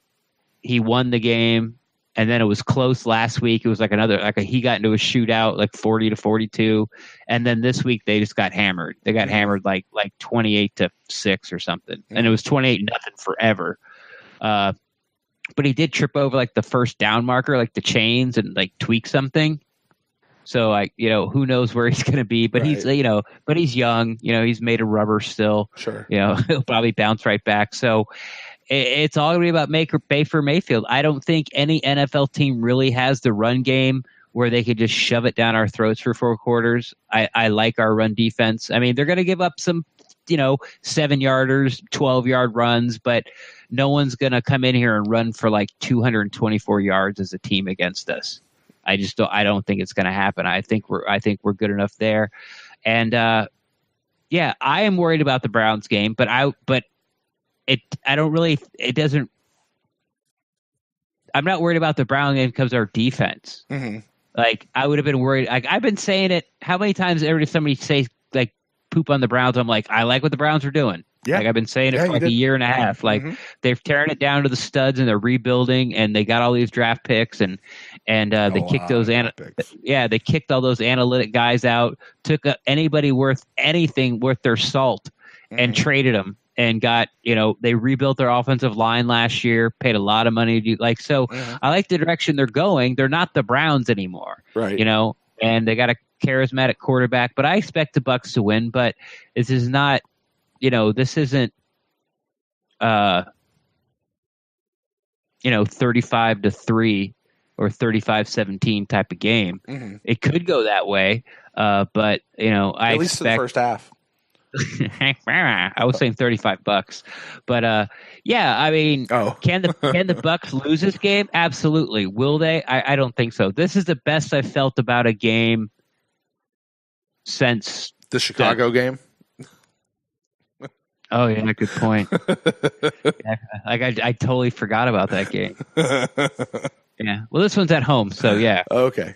he won the game, and then it was close last week. It was he got into a shootout, like 40-42, and then this week they just got hammered. They got hammered like 28-6 or something, and it was 28-0 forever. But he did trip over like the first down marker, like the chains, and like tweak something. So who knows where he's going to be, but he's young, he's made of rubber still. Sure. He'll probably bounce right back. So it's all going to be about Baker Mayfield. I don't think any NFL team really has the run game where they could just shove it down our throats for 4 quarters. I like our run defense. I mean, they're going to give up some, 7-yarders, 12-yard runs, but no one's going to come in here and run for like 224 yards as a team against us. I don't think it's going to happen. I think we're good enough there. And I am worried about the Browns game, but I'm not worried about the Brown game because of our defense. Mm-hmm. Like, I would have been worried. Like, I've been saying it. How many times every time somebody says like poop on the Browns, I'm like, I like what the Browns are doing. Yeah. Like, I've been saying it for like a year and a half. Like, they're tearing it down to the studs and they're rebuilding, and they got all these draft picks and they kicked those they kicked all those analytic guys out, took anybody worth anything worth their salt and traded them. And got, they rebuilt their offensive line last year, paid a lot of money to I like the direction they're going. They're not the Browns anymore, right? And they got a charismatic quarterback, but I expect the Bucs to win. But this is not, this isn't, 35-3 or 35-17 type of game. Mm-hmm. It could go that way, but I at least expect in the first half. I was saying $35, but I mean, can the Bucs lose this game? Absolutely. Will they? I don't think so. This is the best I've felt about a game since the Chicago game. Oh yeah, good point. I totally forgot about that game. Yeah. Well, this one's at home, so yeah. Okay.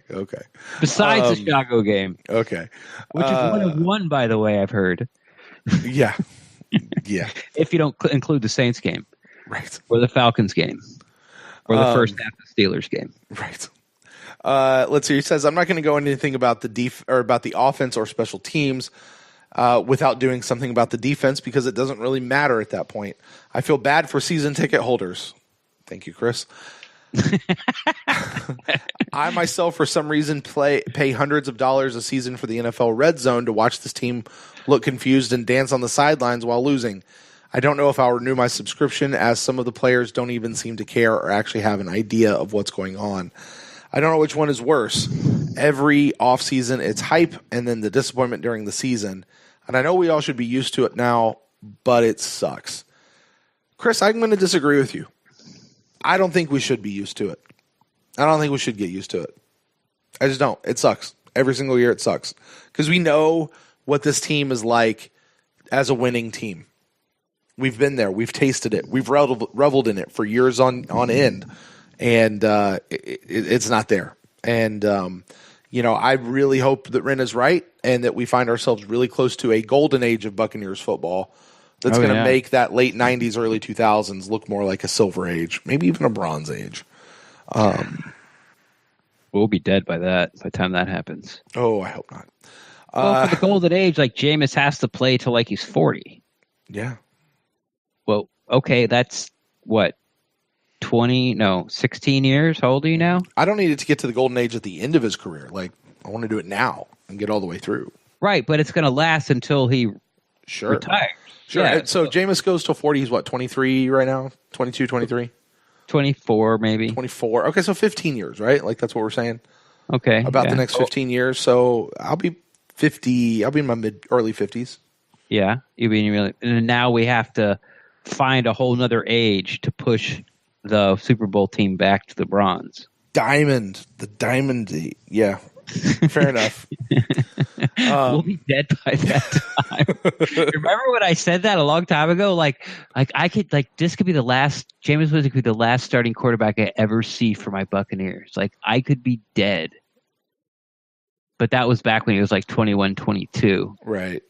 Besides the Chicago game. Okay. Which is 1-1, by the way, I've heard. Yeah. If you don't include the Saints game. Right. Or the Falcons game. Or the first half of the Steelers game. Right. Let's see. He says, I'm not going to go into anything about the offense or special teams without doing something about the defense because it doesn't really matter at that point. I feel bad for season ticket holders. Thank you, Chris. I myself, for some reason, pay hundreds of dollars a season for the NFL Red Zone to watch this team look confused and dance on the sidelines while losing. I don't know if I'll renew my subscription, as some of the players don't even seem to care or actually have an idea of what's going on. I don't know which one is worse. Every offseason, it's hype and then the disappointment during the season. And I know we all should be used to it now, but it sucks. Chris, I'm going to disagree with you. I don't think we should be used to it. I don't think we should get used to it. I just don't. It sucks. Every single year it sucks. Because we know what this team is like as a winning team. We've been there. We've tasted it. We've reveled in it for years on end. And it's not there. And, I really hope that Ren is right and that we find ourselves really close to a golden age of Buccaneers football that's going to make that late 90s, early 2000s look more like a silver age, maybe even a bronze age. We'll be dead by the time that happens. Oh, I hope not. Well, for the golden age, like Jameis has to play till like he's 40. Yeah. Well, okay, that's what? 16 years? How old are you now? I don't need it to get to the golden age at the end of his career. Like, I want to do it now and get all the way through. Right, but it's going to last until he retires. Sure. Yeah, so Jameis goes till 40. He's what, 23 right now? 22, 23? 24, maybe. 24. Okay, so 15 years, right? Like, that's what we're saying? Okay. About the next 15 years. So I'll be 50. I'll be in my early 50s. Yeah. And now we have to find a whole nother age to push the Super Bowl team back to the bronze. The diamond. Yeah, fair enough. We'll be dead by that time. Remember when I said that a long time ago? Like I could this could be the last. Jameis Winston could be the last starting quarterback I ever see for my Buccaneers. Like I could be dead. But that was back when he was like 21, 22. Right.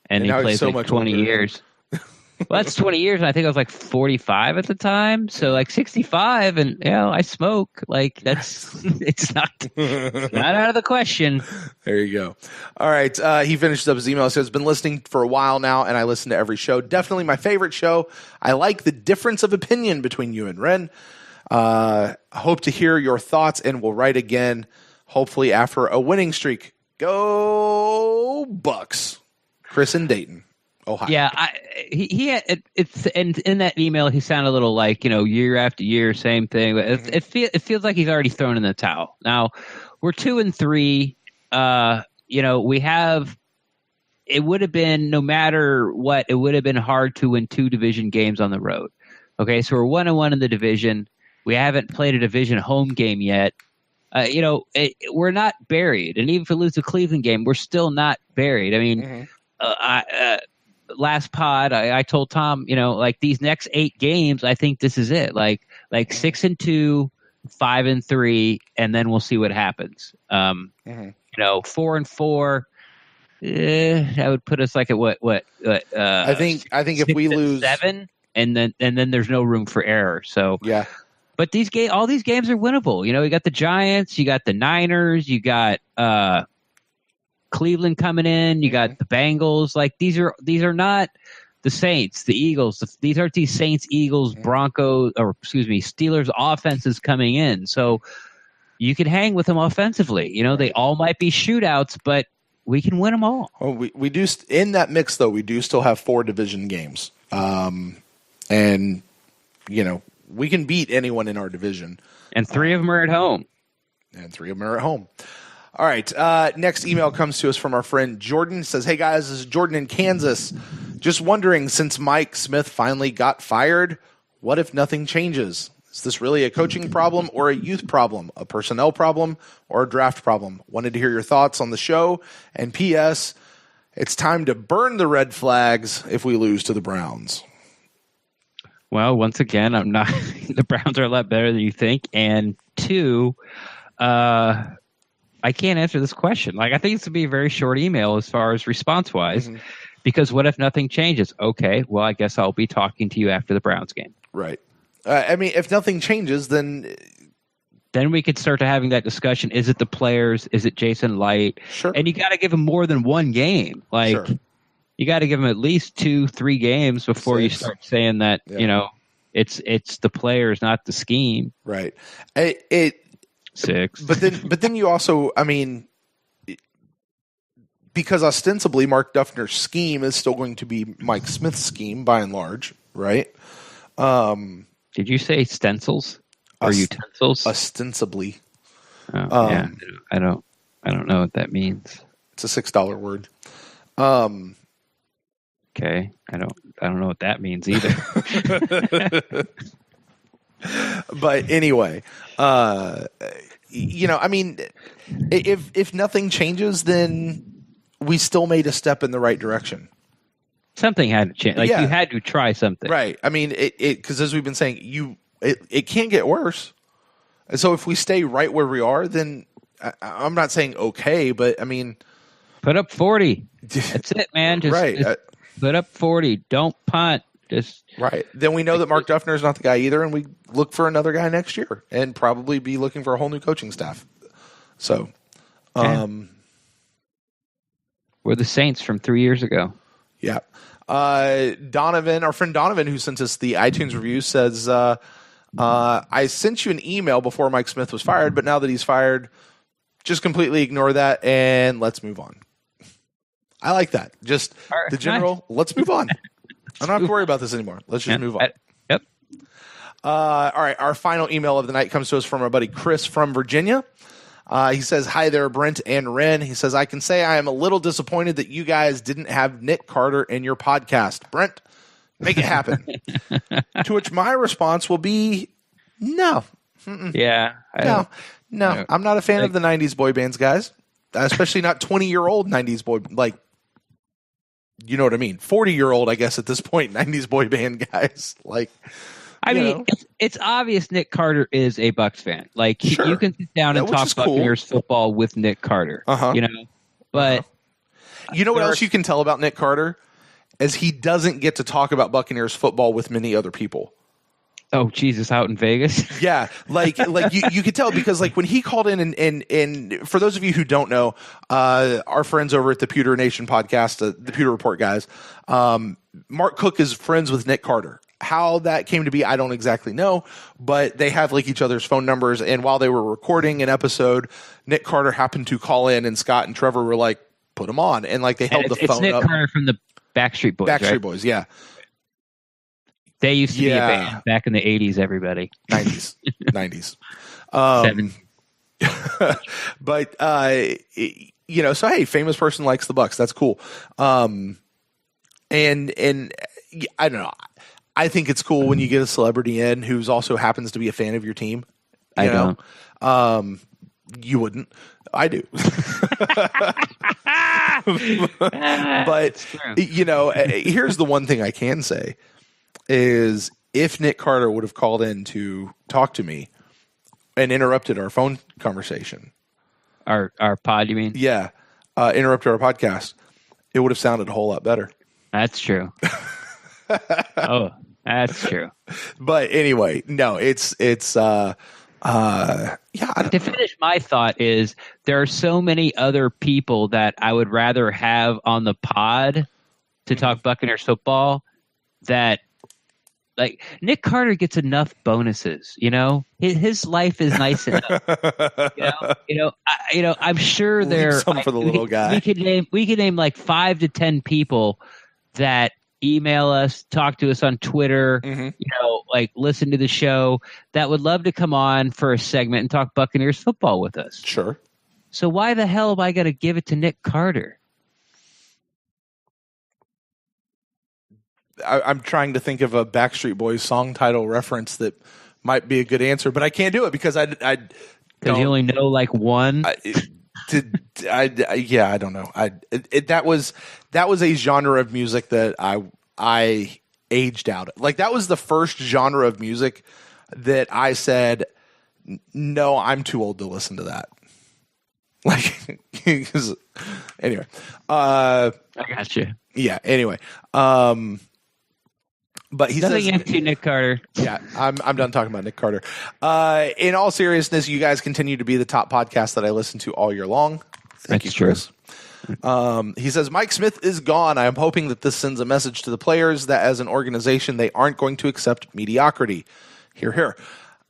And he played so like much 20 older. Years. Well, that's 20 years, and I think I was like 45 at the time. So like 65, and I smoke. Like it's not out of the question. There you go. All right. He finishes up his email. Says, been listening for a while now, and I listen to every show. Definitely my favorite show. I like the difference of opinion between you and Ren. Hope to hear your thoughts, and we'll write again, hopefully after a winning streak. Go Bucs. Chris in Dayton, Ohio. Yeah, he had, and in that email he sounded a little like year after year, same thing. But it feels like he's already thrown in the towel. Now we're 2-3. We have. It would have been, no matter what, it would have been hard to win 2 division games on the road. Okay, so we're 1-1 in the division. We haven't played a division home game yet. We're not buried, and even if we lose the Cleveland game, we're still not buried. I mean, last pod, I told Tom, like these next 8 games, I think this is it. Like 6-2, 5-3, and then we'll see what happens. 4-4. That would put us like at what? I think if we lose 7, and then there's no room for error. So yeah. But all these games are winnable. You got the Giants, you got the Niners, you got Cleveland coming in, you got the Bengals. Like these are not the Saints, the Eagles. These aren't these Saints, Eagles, Broncos, Steelers offenses coming in. So you can hang with them offensively. They all might be shootouts, but we can win them all. Well, we do in that mix though. We do still have 4 division games, and we can beat anyone in our division. And 3 of them are at home. All right. Next email comes to us from our friend Jordan. It says, hey guys, this is Jordan in Kansas. Just wondering, since Mike Smith finally got fired, what if nothing changes? Is this really a coaching problem or a youth problem, a personnel problem or a draft problem? Wanted to hear your thoughts on the show. And P.S., it's time to burn the red flags if we lose to the Browns. Well, once again, I'm not. The Browns are a lot better than you think, and 2, I can't answer this question. Like, I think it's gonna be a very short email as far as response wise, because what if nothing changes? Okay, well, I guess I'll be talking to you after the Browns game. Right. If nothing changes, then we could start to having that discussion. Is it the players? Is it Jason Light? Sure. And you got to give them more than one game. Like. Sure. You got to give them at least 2-3 games before 6. you start saying that it's the players, not the scheme. Right. 6. But then you also, because ostensibly Mark Duffner's scheme is still going to be Mike Smith's scheme by and large, right? Did you say stencils or utensils? Ostensibly. Yeah, I don't know what that means. It's a $6 word. Okay, I don't know what that means either. But anyway, if nothing changes, then we still made a step in the right direction. Something had to change. Like, you had to try something, right? Because as we've been saying, it can't get worse. And so if we stay right where we are, then I'm not saying okay, but put up 40. That's it, man. Just put up 40. Don't punt. Just right. Then we know that Mark Duffner is not the guy either, and we look for another guy next year, and probably be looking for a whole new coaching staff. So, we're the Saints from 3 years ago. Yeah. Donovan, our friend Donovan, who sent us the iTunes review, says, I sent you an email before Mike Smith was fired, but now that he's fired, just completely ignore that and let's move on. I like that. Just the general, let's move on. I don't have to worry about this anymore. Let's just move on. Yep. All right. Our final email of the night comes to us from our buddy Chris from Virginia. He says, hi there, Brent and Ren. He says, I can say I am a little disappointed that you guys didn't have Nick Carter in your podcast. Brent, make it happen. To which my response will be, No. Yeah. No. I'm not a fan of the 90s boy bands, guys. Especially not 20-year-old 90s boy, like, you know what I mean? 40-year-old, I guess, at this point, 90s boy band guys. Like, I mean, it's obvious Nick Carter is a Bucs fan. Like, you can sit down and talk Buccaneers football with Nick Carter, you know? But you know what else you can tell about Nick Carter? Is he doesn't get to talk about Buccaneers football with many other people. Oh, Jesus, out in Vegas? Yeah, like you could tell because like when he called in and for those of you who don't know, our friends over at the Pewter Nation podcast, the Pewter Report guys, Mark Cook is friends with Nick Carter. How that came to be, I don't exactly know, but they have like each other's phone numbers. And while they were recording an episode, Nick Carter happened to call in, and Scott and Trevor were like, "Put him on," and like they held the phone up. It's Nick Carter from the Backstreet Boys. Backstreet right? Boys, yeah. They used to be a band back in the 80s, everybody. 90s. 90s. 70s. But, you know, so, hey, famous person likes the Bucs. That's cool. And I don't know. I think it's cool when you get a celebrity in who's also happens to be a fan of your team. You know? You wouldn't. I do. But, you know, here's the one thing I can say. Is if Nick Carter would have called in to talk to me and interrupted our phone conversation. Our pod, you mean? Yeah. Interrupted our podcast, it would have sounded a whole lot better. That's true. Oh, that's true. But anyway, no, it's yeah. To finish my thought is there are so many other people that I would rather have on the pod to talk Buccaneers football that like Nick Carter gets enough bonuses, you know. His life is nice enough. I'm sure there. Some for the little guy. We could name like 5 to 10 people that email us, talk to us on Twitter, you know, like listen to the show that would love to come on for a segment and talk Buccaneers football with us. Sure. So why the hell have I got to give it to Nick Carter? I'm trying to think of a Backstreet Boys song title reference that might be a good answer, but I can't do it because I because you only know like one. Yeah, I don't know. That was a genre of music that I aged out. Like that was the first genre of music that I said, no, I'm too old to listen to that. Like, anyway, I got you. Yeah. Anyway, but he Nothing says, empty, Nick Carter. Yeah, I'm done talking about Nick Carter. In all seriousness, you guys continue to be the top podcast that I listen to all year long. Thank you, Chris. He says, Mike Smith is gone. I am hoping that this sends a message to the players that as an organization, they aren't going to accept mediocrity. Hear, hear.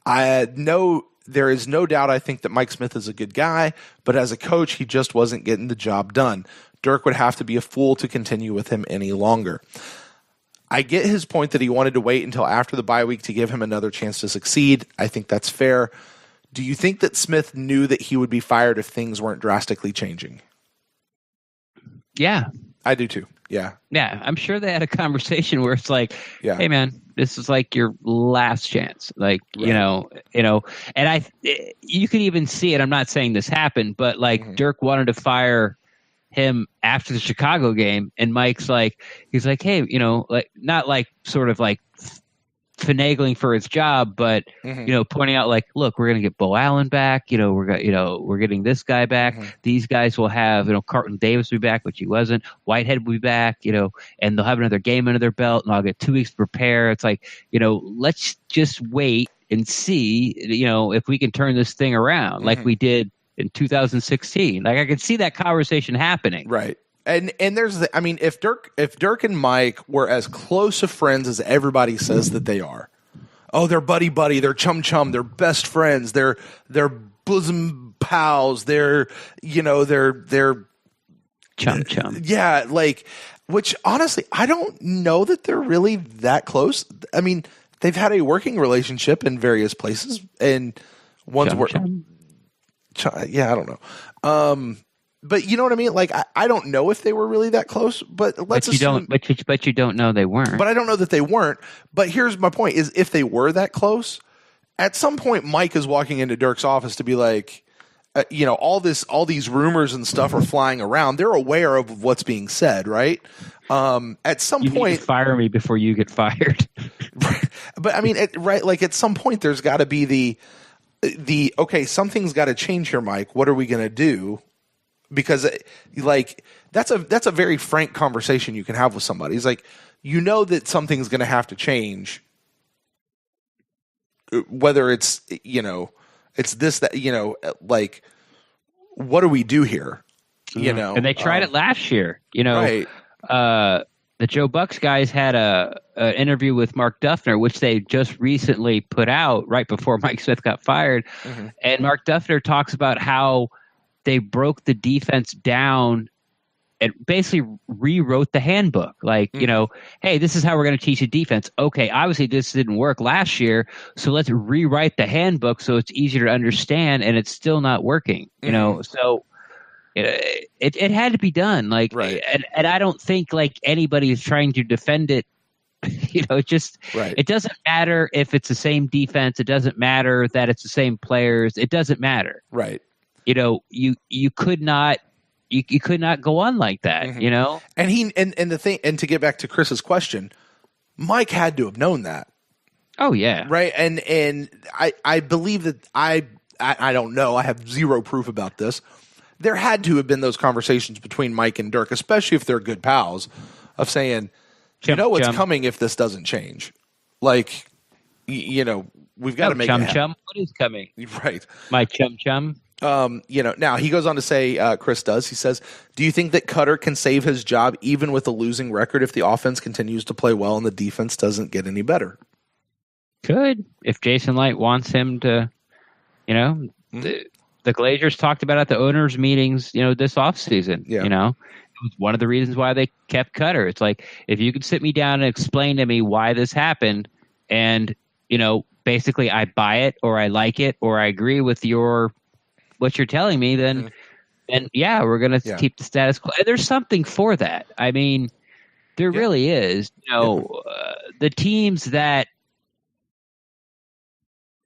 I know there is no doubt I think that Mike Smith is a good guy, but as a coach, he just wasn't getting the job done. Dirk would have to be a fool to continue with him any longer. I get his point that he wanted to wait until after the bye week to give him another chance to succeed. I think that's fair. Do you think that Smith knew that he would be fired if things weren't drastically changing? Yeah. I do too. Yeah. Yeah. I'm sure they had a conversation where it's like, hey man, this is like your last chance. Like, right. you know, and you could even see it. I'm not saying this happened, but like Dirk wanted to fire him after the Chicago game, and Mike's like, he's like, hey, you know, like not like sort of like finagling for his job, but you know, pointing out like, look, we're gonna get Bo Allen back. You know, we're getting this guy back. These guys will have, you know, Carlton Davis will be back, which he wasn't. Whitehead will be back, you know, and they'll have another game under their belt, and I'll get 2 weeks to prepare. It's like, you know, let's just wait and see, you know, if we can turn this thing around like we did in 2016. Like I could see that conversation happening. Right. And there's I mean, if Dirk and Mike were as close of friends as everybody says that they are, oh, they're buddy, they're chum, they're best friends, they're bosom pals, they're, you know, they're chum. Yeah, like, which honestly, I don't know that they're really that close. I mean, they've had a working relationship in various places, and one's yeah, I don't know. But you know what I mean? Like, I don't know if they were really that close, but let's assume. But you don't know they weren't. But I don't know that they weren't. But here's my point: is if they were that close, at some point, Mike is walking into Dirk's office to be like, all these rumors and stuff are flying around. They're aware of what's being said, right? At some You point, need to fire me before you get fired. But I mean, at some point, there's got to be the okay, something's got to change here, Mike. What are we going to do? Because that's a very frank conversation you can have with somebody. He's like, that something's going to have to change, whether it's it's this, that, what do we do here? And they tried it last year. Right. The Joe Bucs guys had an interview with Mark Duffner, which they just recently put out right before Mike Smith got fired. Mm-hmm. And Mark Duffner talks about how they broke the defense down and basically rewrote the handbook. Hey, this is how we're going to teach a defense. Okay, obviously this didn't work last year, so let's rewrite the handbook so it's easier to understand, and it's still not working. So it had to be done. Right. And I don't think anybody is trying to defend it. It doesn't matter if it's the same defense. It doesn't matter that it's the same players. It doesn't matter. Right. You could not go on like that. Mm-hmm. And to get back to Chris's question, Mike had to have known that. Oh yeah. Right. And I believe that I don't know. I have zero proof about this. There had to have been those conversations between Mike and Dirk, especially if they're good pals, of saying, what's coming if this doesn't change. We've got to make chum it happen. Chum. What is coming? Right. My chum chum. Now he goes on to say, Chris does. He says, "Do you think that Cutter can save his job even with a losing record if the offense continues to play well and the defense doesn't get any better?" Could, if Jason Light wants him to. The Glazers talked about at the owners' meetings, this offseason. Yeah. It was one of the reasons why they kept Cutter. It's like, if you could sit me down and explain to me why this happened, and basically I buy it or I like it or I agree with what you're telling me, then yeah, we're gonna keep the status quo. And there's something for that. I mean, there really is. The teams that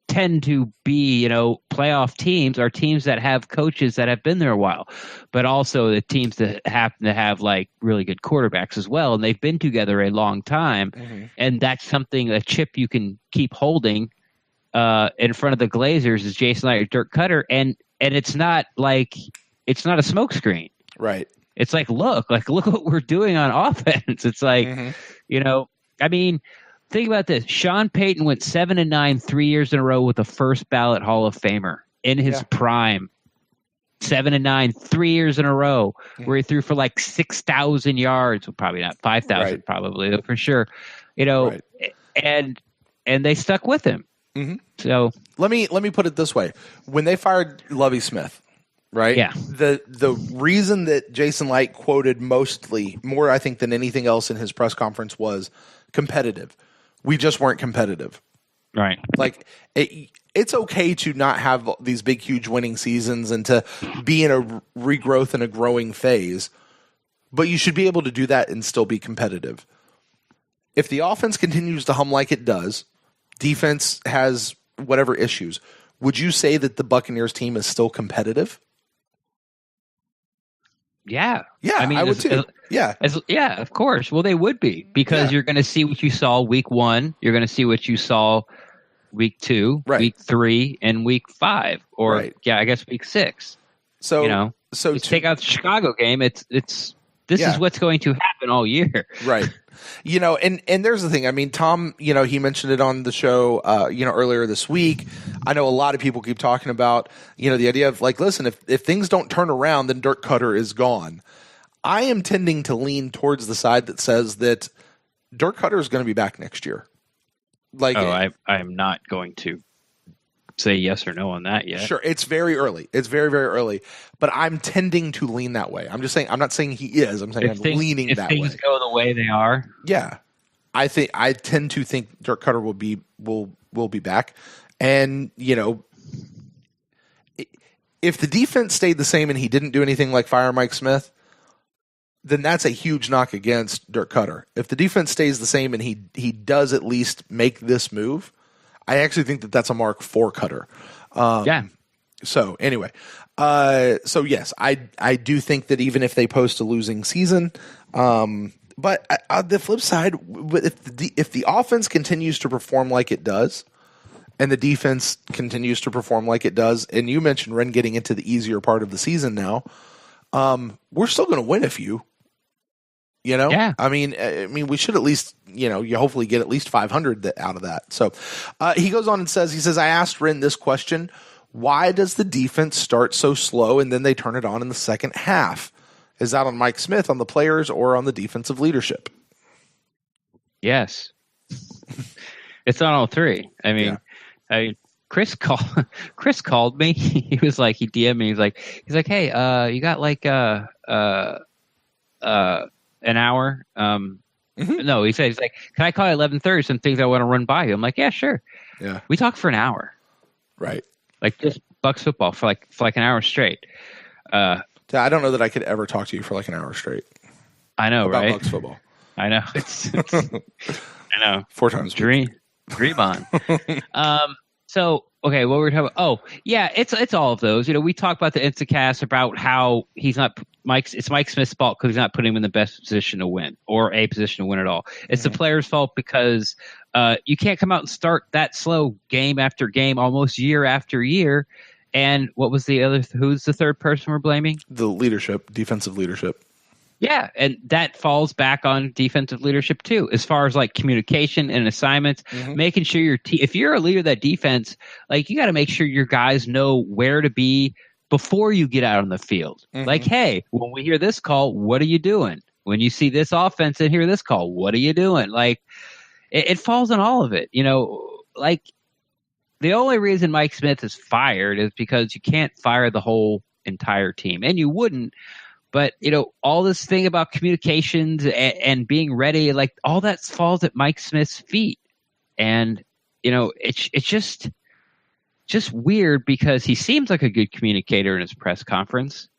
tend to be, playoff teams are teams that have coaches that have been there a while, but also the teams that happen to have really good quarterbacks as well. And they've been together a long time. Mm-hmm. And that's a chip you can keep holding in front of the Glazers is Jason Light or Dirk Cutter. And it's not it's not a smokescreen. Right. It's look what we're doing on offense. It's I mean, think about this. Sean Payton went 7-9 3 years in a row with a first ballot Hall of Famer in his prime. 7-9 3 years in a row, where he threw for 6,000 yards. Well, probably not 5,000, probably for sure. And they stuck with him. Mm-hmm. So let me put it this way: when they fired Lovie Smith, right? Yeah. The reason that Jason Light quoted more, I think, than anything else in his press conference was competitive. We just weren't competitive. Right. It's okay to not have these big, huge winning seasons and to be in a regrowth and a growing phase, but you should be able to do that and still be competitive. If the offense continues to hum like it does, defense has whatever issues, would you say that the Buccaneers team is still competitive? Yeah. Yeah, I would too. Yeah, of course. Well, they would be, because you're going to see what you saw week 1. You're going to see what you saw week 2, week 3, and week 5, or I guess week 6. So, take out the Chicago game. This is what's going to happen all year. Right. And there's the thing. I mean, Tom, he mentioned it on the show, earlier this week. I know a lot of people keep talking about, the idea of listen, if things don't turn around, then Dirk Cutter is gone. I am tending to lean towards the side that says that Dirk Cutter is going to be back next year. I'm not going to say yes or no on that yet. Sure, it's very early. It's very, very early. But I'm tending to lean that way. I'm just saying. I'm not saying he is. I'm saying I'm leaning that way. If things go the way they are, yeah, I tend to think Dirk Cutter will be back, and if the defense stayed the same and he didn't do anything like fire Mike Smith, then that's a huge knock against Dirk Cutter. If the defense stays the same and he does at least make this move, I actually think that that's a Mark IV cutter. Yeah. So anyway, so yes, I do think that even if they post a losing season, but on the flip side, if the offense continues to perform like it does, and the defense continues to perform like it does, and you mentioned Ren getting into the easier part of the season now, we're still going to win a few. You know, yeah. I mean, we should at least, you hopefully get at least 500 out of that. So he goes on and says, I asked Ren this question: why does the defense start so slow and then they turn it on in the second half? Is that on Mike Smith, on the players, or on the defensive leadership? Yes, it's on all three. I mean, Chris called me. He was like, he DM'd me. He's like, hey, you got like an hour? No, he's like, can I call you 11:30? Some things I want to run by you. I'm like, yeah, sure. Yeah. We talked for an hour. Right. Like just Bucs football for like an hour straight. I don't know that I could ever talk to you for like an hour straight. I know, about right? Bucs football. I know. It's I know. 4 times. Dream on. So okay, what were we talking about? Oh, yeah, it's all of those. We talk about the Instacast about how he's not it's Mike Smith's fault because he's not putting him in the best position to win or a position to win at all. It's the player's fault because you can't come out and start that slow game after game, almost year after year. And what was the other? Who's the third person we're blaming? The leadership, defensive leadership. Yeah, and that falls back on defensive leadership too, as far as like communication and assignments, making sure your team. If you're a leader of that defense, like you got to make sure your guys know where to be before you get out on the field. Like, hey, when we hear this call, what are you doing? When you see this offense and hear this call, what are you doing? Like, it falls on all of it. Like the only reason Mike Smith is fired is because you can't fire the whole entire team, and you wouldn't. But, all this thing about communications and being ready, like all that falls at Mike Smith's feet. And, it's just weird because he seems like a good communicator in his press conference.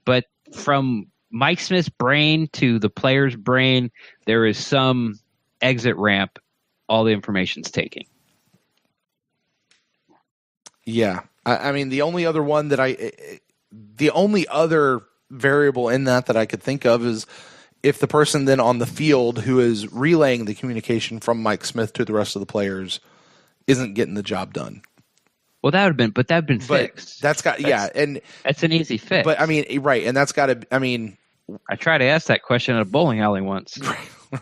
But from Mike Smith's brain to the player's brain, there is some exit ramp all the information's taking. Yeah. I mean, the only other variable in that I could think of is if the person then on the field who is relaying the communication from Mike Smith to the rest of the players isn't getting the job done. Well, that would have been fixed. And that's an easy fix. But I mean, right, and that's got to. I mean, I tried to ask that question at a bowling alley once.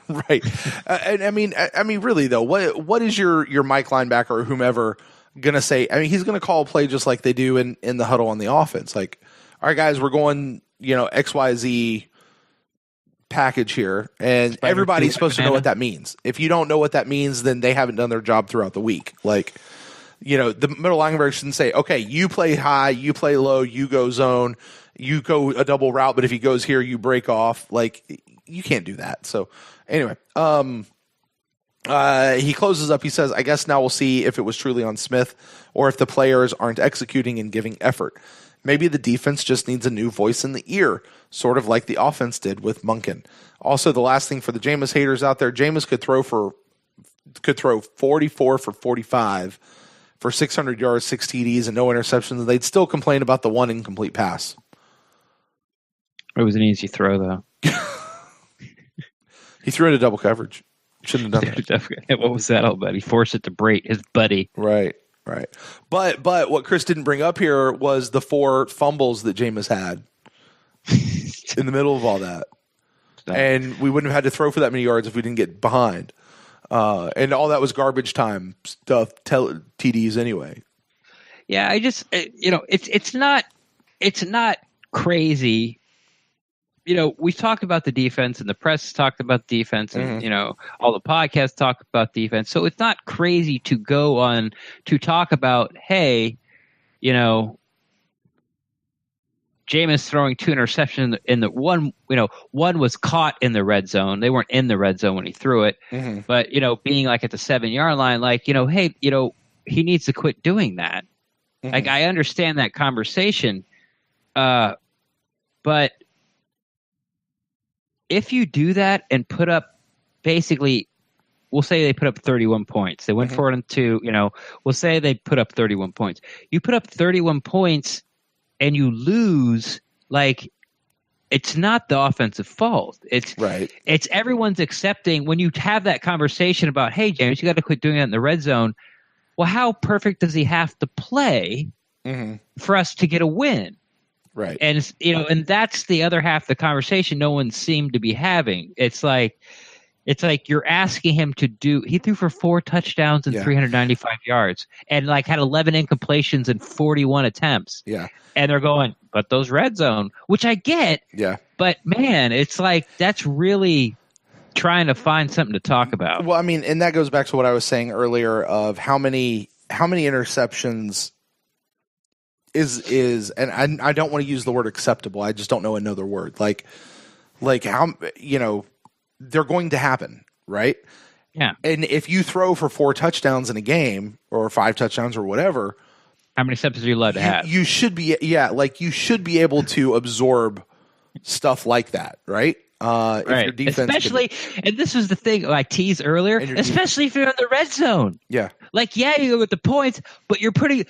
Right, and I mean, really though, what is your Mike linebacker or whomever gonna say? I mean, he's gonna call a play just like they do in the huddle on the offense. Like, all right, guys, we're going, XYZ package here, and everybody's supposed to know what that means. If you don't know what that means, then they haven't done their job throughout the week. Like, the middle linebacker shouldn't say, okay, you play high, you play low, you go zone, you go a double route, but if he goes here, you break off. Like, you can't do that. So anyway, he closes up. He says, I guess now we'll see if it was truly on Smith or if the players aren't executing and giving effort. Maybe the defense just needs a new voice in the ear, sort of like the offense did with Monken. Also, the last thing for the Jameis haters out there, Jameis could throw 44 for 45 for 600 yards, 6 TDs, and no interceptions, and they'd still complain about the one incomplete pass. It was an easy throw, though. He threw into double coverage. Shouldn't have done that. What was that all about? He forced it to break his buddy. Right. But what Chris didn't bring up here was the 4 fumbles that Jameis had in the middle of all that. And we wouldn't have had to throw for that many yards if we didn't get behind. And all that was garbage time stuff, TDs anyway. Yeah, I just it's not crazy. We've talked about the defense, and the press talked about defense, and all the podcasts talk about defense. So it's not crazy to go on to talk about, hey, Jameis throwing 2 interceptions in the one. One was caught in the red zone. They weren't in the red zone when he threw it, but being like at the 7-yard line, like hey, he needs to quit doing that. Like, I understand that conversation, but if you do that and put up basically we'll say they put up 31 points. They went for it on 2, we'll say they put up 31 points. You put up 31 points and you lose, like, it's not the offensive fault. It's everyone's accepting when you have that conversation about, hey, James, you got to quit doing that in the red zone. Well, how perfect does he have to play for us to get a win? Right. And, and that's the other half of the conversation no one seemed to be having. It's like you're asking him to do – he threw for 4 touchdowns and 395 yards and, like, had 11 incompletions and 41 attempts. Yeah. And they're going, but those red zone, which I get. Yeah. But, man, it's like that's really trying to find something to talk about. Well, I mean, and that goes back to what I was saying earlier of how many interceptions is and I don't want to use the word acceptable. I just don't know another word. Like how, they're going to happen, right? Yeah. And if you throw for 4 touchdowns in a game or 5 touchdowns or whatever, how many steps are you allowed to have? You should be, you should be able to absorb stuff like that, right? If your defense especially, and this was the thing like teased earlier, especially if you're in the red zone. Yeah. Like, you go with the points, but you're the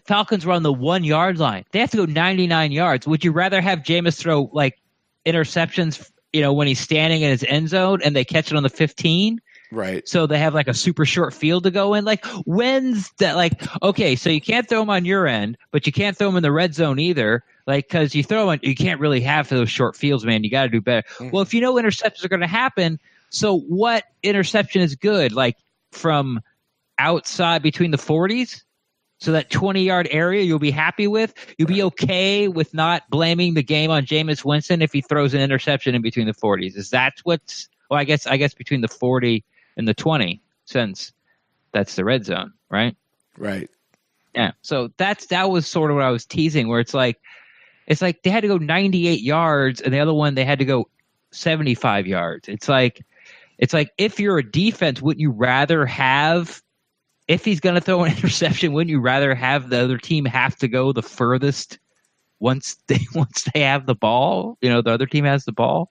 Falcons were on the 1 yard line. They have to go 99 yards. Would you rather have Jameis throw like interceptions, when he's standing in his end zone and they catch it on the 15? Right. So they have like a super short field to go in. Like, when's that? Like, okay, so you can't throw them on your end, but you can't throw them in the red zone either. Like, because you can't really have those short fields, man. You got to do better. Well, if interceptions are going to happen, so what interception is good? Like from outside between the 40s? So that 20-yard area you'll be happy with? You'll be okay with not blaming the game on Jameis Winston if he throws an interception in between the 40s? Is that what's – well, I guess between the 40 and the 20, since that's the red zone, right? Right. Yeah. So that was sort of what I was teasing, where it's like they had to go 98 yards and the other one they had to go 75 yards. It's like if you're a defense, wouldn't you rather have – if he's going to throw an interception, wouldn't you rather have the other team have to go the furthest once they have the ball? The other team has the ball.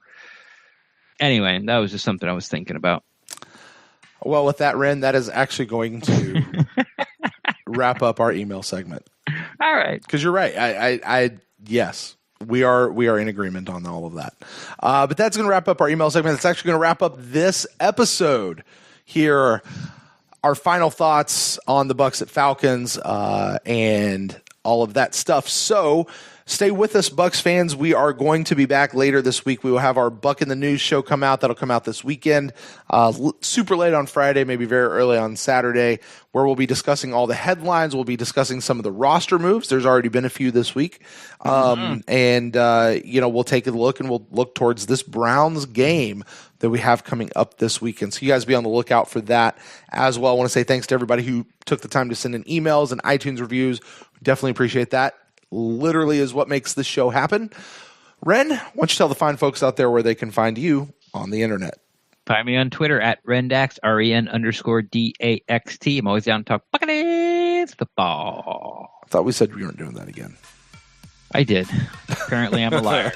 Anyway, that was just something I was thinking about. Well, with that, Ren, that is actually going to wrap up our email segment. All right, because you're right. I yes, we are in agreement on all of that. But that's going to wrap up our email segment. It's actually going to wrap up this episode here. Our final thoughts on the Bucs at Falcons and all of that stuff. So stay with us, Bucs fans. We are going to be back later this week. We will have our Buck in the News show come out. That'll come out this weekend, super late on Friday, maybe very early on Saturday, where we'll be discussing all the headlines. We'll be discussing some of the roster moves. There's already been a few this week. And we'll take a look and we'll look towards this Browns game that we have coming up this weekend. So you guys be on the lookout for that as well. I want to say thanks to everybody who took the time to send in emails and iTunes reviews. Definitely appreciate that. Literally is what makes this show happen. Ren, why don't you tell the fine folks out there where they can find you on the internet? Find me on Twitter at Rendax, REN_DAXT. I'm always down to talk Buccaneers football. I thought we said we weren't doing that again. I did. Apparently, I'm a liar.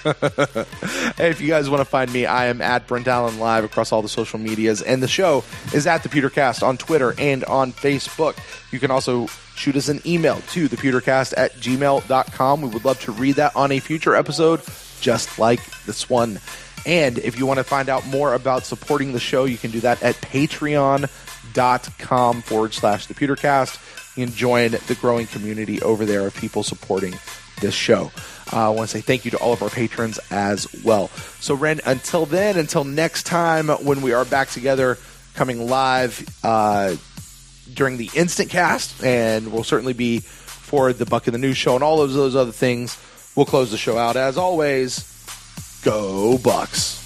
Hey, if you guys want to find me, I am at Brent Allen Live across all the social medias, and the show is at The Pewtercast on Twitter and on Facebook. You can also shoot us an email to thepewtercast@gmail.com. We would love to read that on a future episode, just like this one. And if you want to find out more about supporting the show, you can do that at patreon.com/thepewtercast. You can join the growing community over there of people supporting this show. I want to say thank you to all of our patrons as well. So, Ren, until next time when we are back together coming live during the Instant Cast, and we'll certainly be for the Buck in the News show and all of those other things, we'll close the show out. As always, go Bucks.